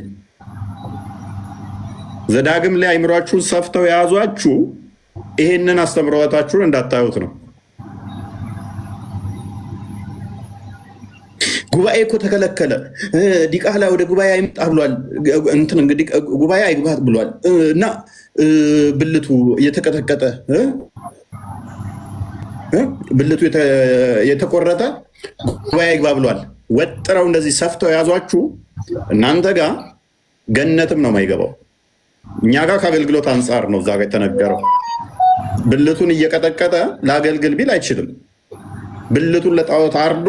ዘዳግም ላይ አይምሯችሁን ሰፍተው የያዟችሁ ይሄንን አስተምሮታችሁን እንዳታዩት ነው። ጉባኤ እኮ ተከለከለ፣ ዲቃላ ወደ ጉባኤ አይምጣ ብሏል፣ እንትን እንግዲህ ጉባኤ አይግባት ብሏል እና ብልቱ እየተቀጠቀጠ ብልቱ የተቆረጠ ጉባኤ አይግባ ብሏል። ወጥረው እንደዚህ ሰፍተው የያዟችሁ እናንተ ጋር ገነትም ነው የማይገባው። እኛ ጋር ከአገልግሎት አንጻር ነው እዛ ጋር የተነገረው። ብልቱን እየቀጠቀጠ ለአገልግል ቢል አይችልም። ብልቱን ለጣዖት አርዶ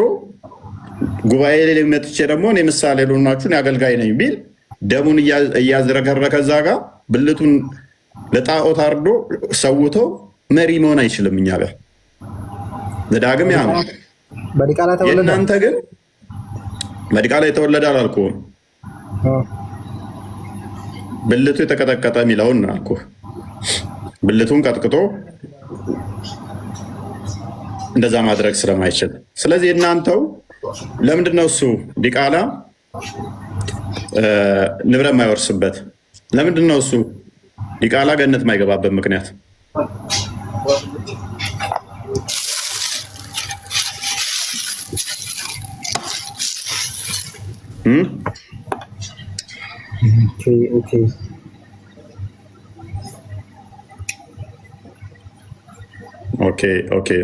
ጉባኤ ላይ መጥቼ ደግሞ እኔ ምሳሌ ልሆናችሁን አገልጋይ ነኝ ቢል ደሙን እያዝረከረከ እዛ ጋር ብልቱን ለጣዖት አርዶ ሰውቶ መሪ መሆን አይችልም። እኛ ጋር ዘዳግም ያ ነው። የእናንተ ግን በዲቃላ የተወለደ አላልኩህም። ብልቱ የተቀጠቀጠ የሚለውን አልኩህ። ብልቱን ቀጥቅጦ እንደዛ ማድረግ ስለማይችል፣ ስለዚህ እናንተው ለምንድን ነው እሱ ዲቃላ ንብረት የማይወርስበት? ለምንድን ነው እሱ ዲቃላ ገነት የማይገባበት ምክንያት?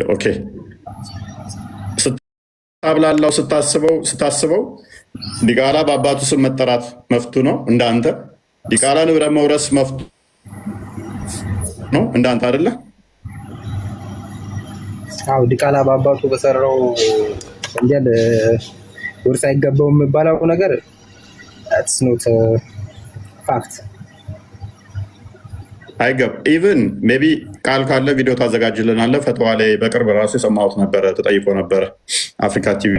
ኦኬ ስታብላላው ስታስበው ዲቃላ በአባቱ ስም መጠራት መፍቱ ነው እንዳንተ። ዲቃላ ንብረት መውረስ መፍቱ ነው እንዳንተ አይደለ? አዎ ዲቃላ በአባቱ በሰራው ወንጀል ውርስ አይገባውም የሚባለው ነገር ኢትስ ኖት ፋክት። አይገብ ኢቭን ሜቢ ቃል ካለ ቪዲዮ ታዘጋጅልናለህ። ፈትዋ ላይ በቅርብ ራሱ የሰማሁት ነበረ፣ ተጠይቆ ነበረ አፍሪካ ቲቪ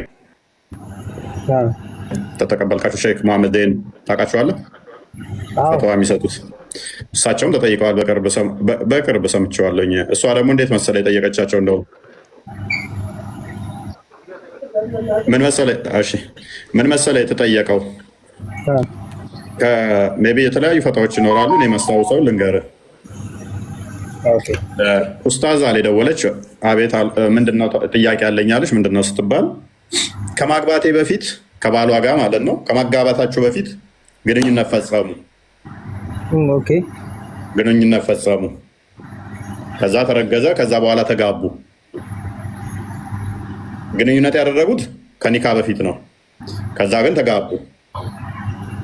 ተተቀበልካቸው ሼክ መሐመድ ዘይን ታውቃቸዋለህ? ፈትዋ የሚሰጡት እሳቸውም ተጠይቀዋል። በቅርብ ሰምቼዋለሁኝ። እሷ ደግሞ እንዴት መሰለ የጠየቀቻቸው እንደው ምን መሰለ የተጠየቀው ሜቢ የተለያዩ ፈትዋዎች ይኖራሉ። እኔ ማስታውሰው ልንገርህ። ኡስታዝ አለ ደወለች። አቤት ምንድነው ጥያቄ ያለኛለች። ምንድነው ስትባል ከማግባቴ በፊት ከባሏ ጋር ማለት ነው ከማጋባታቸው በፊት ግንኙነት ፈጸሙ። ግንኙነት ፈጸሙ። ከዛ ተረገዘ። ከዛ በኋላ ተጋቡ። ግንኙነት ያደረጉት ከኒካ በፊት ነው። ከዛ ግን ተጋቡ።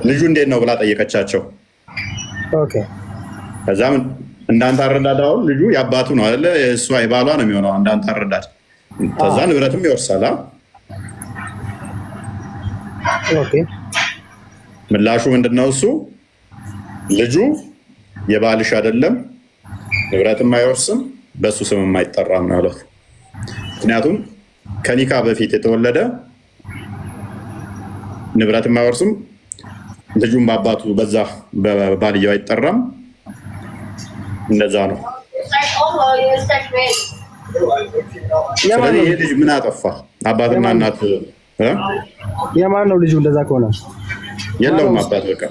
ልጁ እንዴት ነው ብላ ጠየቀቻቸው። ከዛ እንዳንተ አረዳድ አሁን ልጁ የአባቱ ነው አይደለ? እሷ የባሏ ነው የሚሆነው እንዳንተ አረዳድ። ከዛ ንብረትም ይወርሳል። ምላሹ ምንድነው? እሱ ልጁ የባልሽ አይደለም፣ ንብረትም አይወርስም፣ በሱ ስም አይጠራም ነው ያለው። ምክንያቱም ከኒካ በፊት የተወለደ ንብረትም አይወርስም፣ ልጁም በአባቱ በዛ በባልየው አይጠራም። እንደዛ ነው። ስለዚህ ይሄ ልጅ ምን አጠፋ? አባትና እናት የማን ነው ልጁ? እንደዛ ከሆነ የለውም አባት። በቃ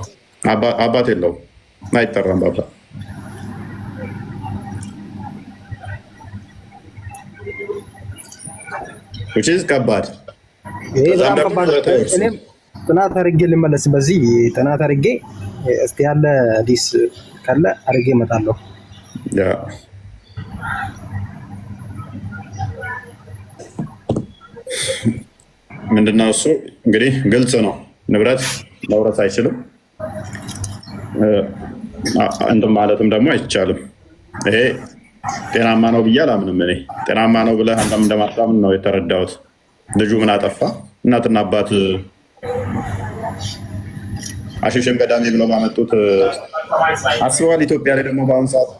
አባት የለውም፣ አይጠራም በአባት። which is ከባድ። ጥናት አድርጌ ልመለስ። በዚህ ጥናት አድርጌ እስቲ ያለ ዲስ ካለ አድርጌ እመጣለሁ። ምንድነው እሱ እንግዲህ ግልጽ ነው። ንብረት መውረስ አይችልም፣ እንትን ማለትም ደግሞ አይቻልም። ይሄ ጤናማ ነው ብዬ አላምንም። እኔ ጤናማ ነው ብለህ አንተም እንደማታምን ነው የተረዳሁት። ልጁ ምን አጠፋ? እናትና አባት አሽሽም ገዳሜ ብለው ባመጡት አስበዋል። ኢትዮጵያ ላይ ደግሞ በአሁኑ ሰዓት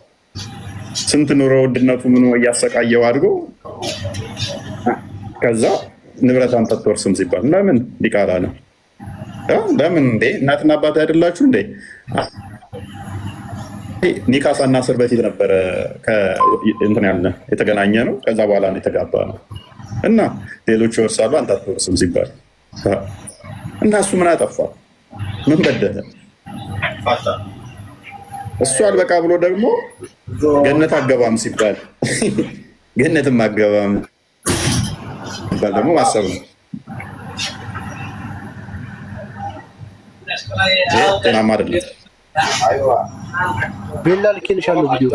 ስንት ኑሮ ውድነቱ ምኑ እያሰቃየው አድጎ ከዛ ንብረት አንተ አትወርስም ሲባል ለምን ሊቃላ ነው? ለምን እንዴ? እናትና አባት አይደላችሁ እንዴ? ኒካ ሳናስር በፊት ነበረ እንትን ያለ የተገናኘ ነው። ከዛ በኋላ ነው የተጋባ ነው። እና ሌሎች ይወርሳሉ አንተ አትወርስም ሲባል እና እሱ ምን አጠፋ? ምን በደለ? እሱ አልበቃ ብሎ ደግሞ ገነት አገባም ሲባል ገነትም አገባም ሲባል ደግሞ ማሰብ ነው። ጤናማ አይደለም። ቤላ ልኬልሻለሁ ቪዲዮ።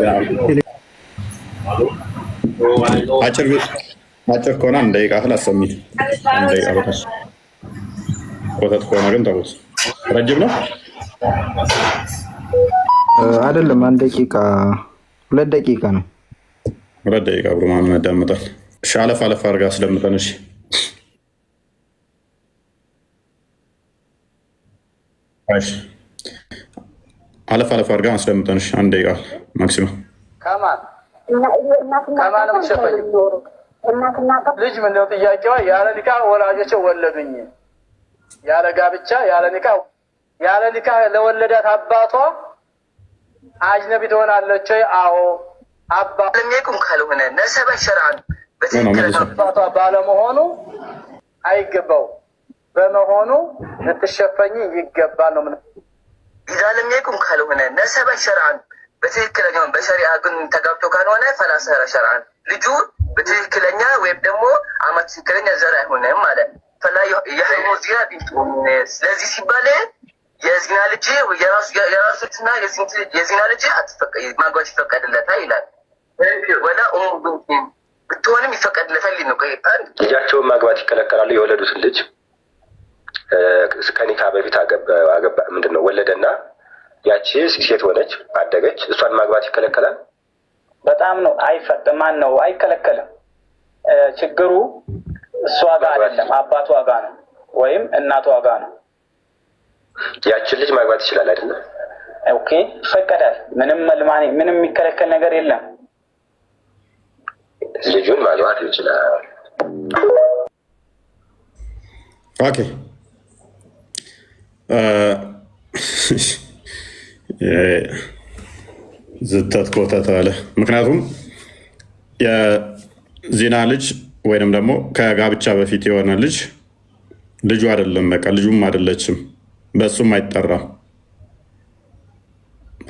አጭር ከሆነ አንድ ደቂቃ ያህል አሰሚት። አንድ ደቂቃ በታች ኮተት ከሆነ ግን ተውት። ረጅም ነው አይደለም? አንድ ደቂቃ 2 ደቂቃ ነው። 2 ደቂቃ ብሎ ማን ያዳምጣል? እሺ አለፍ አለፍ አድርጋ አስደምጠን። እሺ አለፍ አለፍ አድርጋ አስደምጠን። እሺ 1 ደቂቃ ማክሲመም። ከማን ሸፈኝ ልጅ ምንድነው ጥያቄዋ? ያለ ኒካ ወላጆች ወለዱኝ። ያለ ጋብቻ ያለ ኒካ ለወለዳት አባቷ አጅነቢ ትሆናለች። አዎ አባቷ ለሚያቁም ካልሆነ ነሰበ ሸርዓን በትክክል አባቷ ባለመሆኑ አይገባው፣ በመሆኑ ልትሸፈኝ ይገባል ነው። ምን ኢዛ ለሚያቁም ካልሆነ ነሰበ ሸርዓን በትክክለኛው በሸሪዓ ግን ተጋብቶ ካልሆነ ፈላሰረ ሸርዓን ልጁ በትክክለኛ ወይም ደግሞ አማት ትክክለኛ ዘር አይሆንም ማለት ፈላ የህሙ ዚና ቢንቱ። ስለዚህ ሲባል የዚና ልጅ የራሱና የዚና ልጅ ማግባት ይፈቀድለታል ይላል። ወላ ብትሆንም ይፈቀድለታል ነው። ልጃቸውን ማግባት ይከለከላሉ። የወለዱትን ልጅ ከኒካ በፊት አገባ ምንድነው ወለደና ያቺ ሴት ሆነች አደገች፣ እሷን ማግባት ይከለከላል። በጣም ነው ማን ነው አይከለከልም። ችግሩ እሷ ጋር አይደለም አባቷ ጋር ነው ወይም እናቷ ጋር ነው። ያችን ልጅ ማግባት ይችላል አይደል? ኦኬ ይፈቀዳል። ምንም የሚከለከል ነገር የለም። ልጁን ማግባት ይችላል። ኦኬ ዝተት ኮተት አለ። ምክንያቱም የዚና ልጅ ወይንም ደግሞ ከጋብቻ በፊት የሆነ ልጁ አይደለም፣ በቃ ልጁም አይደለችም፣ በሱም አይጠራም።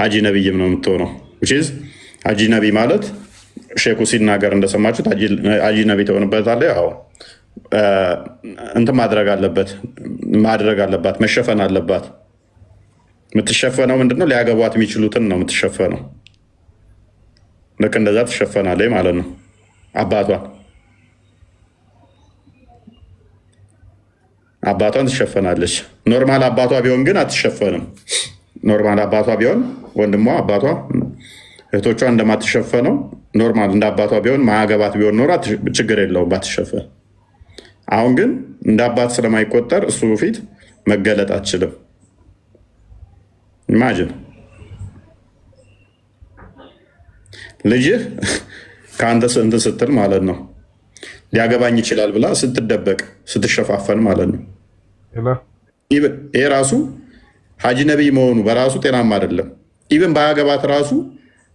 ሀጂ ነቢይም ነው የምትሆነው። ሀጂ ነቢ ማለት ሼኩ ሲናገር እንደሰማችሁት ሀጂ ነቢ ትሆንበታለህ። ያው እንትን ማድረግ አለባት፣ መሸፈን አለባት። የምትሸፈነው ምንድነው? ሊያገቧት የሚችሉትን ነው የምትሸፈነው። ልክ እንደዛ ትሸፈናለች ማለት ነው። አባቷን ትሸፈናለች። ኖርማል አባቷ ቢሆን ግን አትሸፈንም። ኖርማል አባቷ ቢሆን ወንድሟ፣ አባቷ፣ እህቶቿ እንደማትሸፈነው ኖርማል እንደ አባቷ ቢሆን ማያገባት ቢሆን ኖራ ችግር የለውም ባትሸፈን። አሁን ግን እንደ አባት ስለማይቆጠር እሱ ፊት መገለጥ አትችልም። ኢማጂን ልጅህ ከአንተ እንትን ስትል ማለት ነው ሊያገባኝ ይችላል ብላ ስትደበቅ ስትሸፋፈን ማለት ነው። ይሄ ራሱ ሀጂ ነቢይ መሆኑ በራሱ ጤናማ አይደለም። ኢብን ባያገባት ራሱ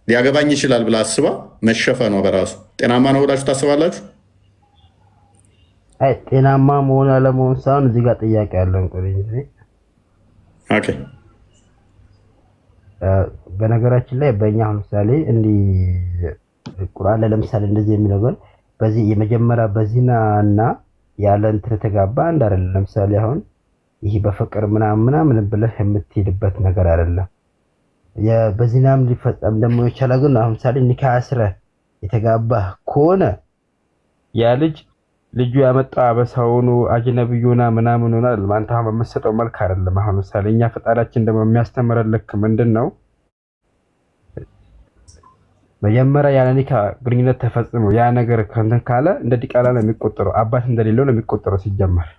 ሊያገባኝ ይችላል ብላ አስባ መሸፈኗ በራሱ ጤናማ ነው ብላችሁ ታስባላችሁ? አይ ጤናማ መሆን አለመሆን ሳይሆን እዚህ ጋር ጥያቄ አለን። ኦኬ በነገራችን ላይ በእኛ ምሳሌ እንዲህ ቁርአን ላይ ለምሳሌ እንደዚህ የሚለው በዚህ የመጀመሪያ በዚና እና ያለ እንትን ተጋባ አንድ አይደለም። ለምሳሌ አሁን ይሄ በፍቅር ምናምን ብለህ የምትሄድበት ነገር አይደለም። በዚናም ሊፈጸም ደግሞ ይችላል። ግን አሁን ምሳሌ ኒካህ አስረህ የተጋባ ከሆነ ያ ልጁ ያመጣው አበሳውኑ አጅነብዩና ምናምን ሆናል። አንተ አሁን በምትሰጠው መልክ አይደለም። አሁን ምሳሌ እኛ ፈጣሪያችን ደግሞ የሚያስተምረን ልክ ምንድነው? መጀመሪያ ያለ ኒካህ ግንኙነት ተፈጽሞ ያ ነገር ከንተን ካለ እንደ ዲቃላ ነው የሚቆጠረው። አባት እንደሌለው ነው የሚቆጠረው ሲጀመር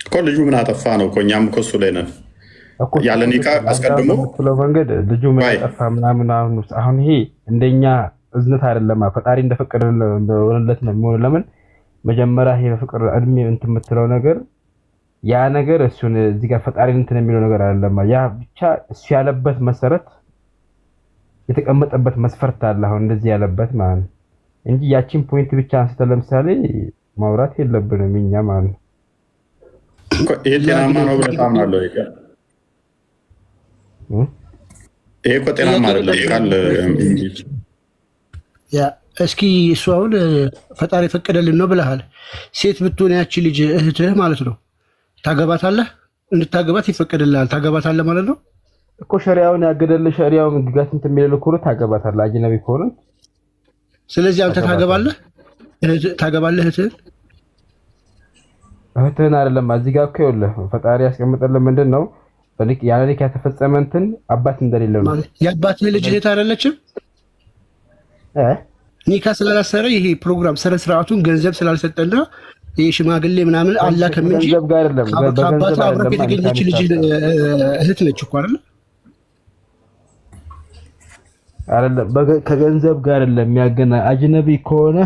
እኮ። ልጁ ምን አጠፋ ነው እኮ እኛም እኮ እሱ ላይ ነን። ያለ ኒካህ አስቀድሞ መንገድ ልጁ ምን አጠፋ ምናምን። አሁን ይሄ እንደኛ እዝነት አይደለም። ፈጣሪ እንደፈቀደለት ነው የሚሆነው። ለምን መጀመሪያ ይሄ በፍቅር እድሜ እንትን የምትለው ነገር ያ ነገር እሱን እዚህ ጋር ፈጣሪ እንትን የሚለው ነገር አይደለም። ያ ብቻ እሱ ያለበት መሰረት የተቀመጠበት መስፈርት አለ። አሁን እንደዚህ ያለበት ማለት ነው እንጂ ያቺን ፖይንት ብቻ አንስተን ለምሳሌ ማውራት የለብንም እኛ ማለት ነው። ይሄ ጤናማ ነው ብለህ ታምናለህ? ይሄ እኮ ጤናማ አይደለም ቃል እስኪ እሱ አሁን ፈጣሪ ፈቀደልን ነው ብለሃል። ሴት ብትሆን ያቺ ልጅ እህትህ ማለት ነው ታገባታለህ? እንድታገባት ይፈቀድልሃል። ታገባታለህ ማለት ነው እኮ ሸሪዓውን ያገደልህ ሸሪዓውን ግጋት እንትን የሚለው ከሆነ ታገባታለህ አጅነቢ ከሆነ። ስለዚህ አንተ ታገባለህ እህትህን አይደለም። እዚህ ጋር እኮ ይኸውልህ ፈጣሪ ያስቀምጠልን ምንድን ነው ያለ ኒካህ ያተፈጸመ እንትን አባት እንደሌለው ነው። የአባትህ ልጅ እህት አይደለችም? ኒካህ ስላላሰረ ይሄ ፕሮግራም ስነ ስርዓቱን ገንዘብ ስላልሰጠና ይሄ ሽማግሌ ምናምን አላከም እንጂ ገንዘብ ጋር አይደለም። ከአባት አብረህ የተገኘች ልጅ እህት ነች እኮ አይደለም። ከገንዘብ ጋር አይደለም የሚያገና አጅነቢ ከሆነ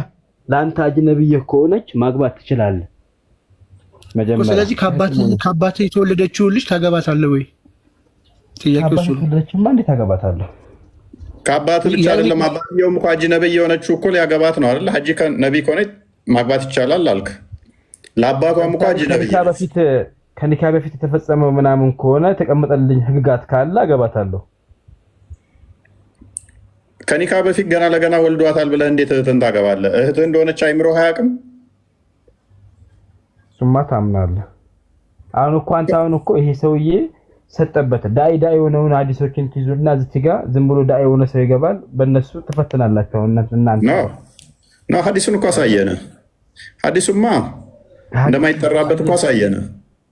ለአንተ አጅነቢ ከሆነች ማግባት ትችላለህ መጀመሪያ። ስለዚህ ከአባት የተወለደችው ልጅ ታገባታለህ ወይ? ጥያቄው እሱ ነው። ልጅማ እንዴት ታገባታለህ? ከአባት ብቻ አይደለም። አባትየውም እኮ ሀጂ ነብይ የሆነችው እኮ ሊያገባት ነው አይደል? ሀጂ ነብይ ከሆነ ማግባት ይቻላል አልክ። ለአባቷም እኮ ሀጂ ነብይ ከኒካ በፊት የተፈጸመው ምናምን ከሆነ ተቀመጠልኝ ህግጋት ካለ አገባታለሁ። ከኒካ በፊት ገና ለገና ወልዷታል ብለህ እንዴት እህትን ታገባለህ? እህትህ እንደሆነች አይምሮህ አያውቅም? እሱማ ታምናለህ። አሁን እኮ አንተ እኮ ይሄ ሰውዬ ሰጠበት ዳይ የሆነውን ሐዲሶችን ትይዙና እዚህ ጋር ዝም ብሎ ዳይ የሆነ ሰው ይገባል። በእነሱ ትፈትናላችሁ እናንተ ነው። ሐዲሱን እኮ አሳየነ። ሐዲሱማ እንደማይጠራበት እኮ አሳየነ።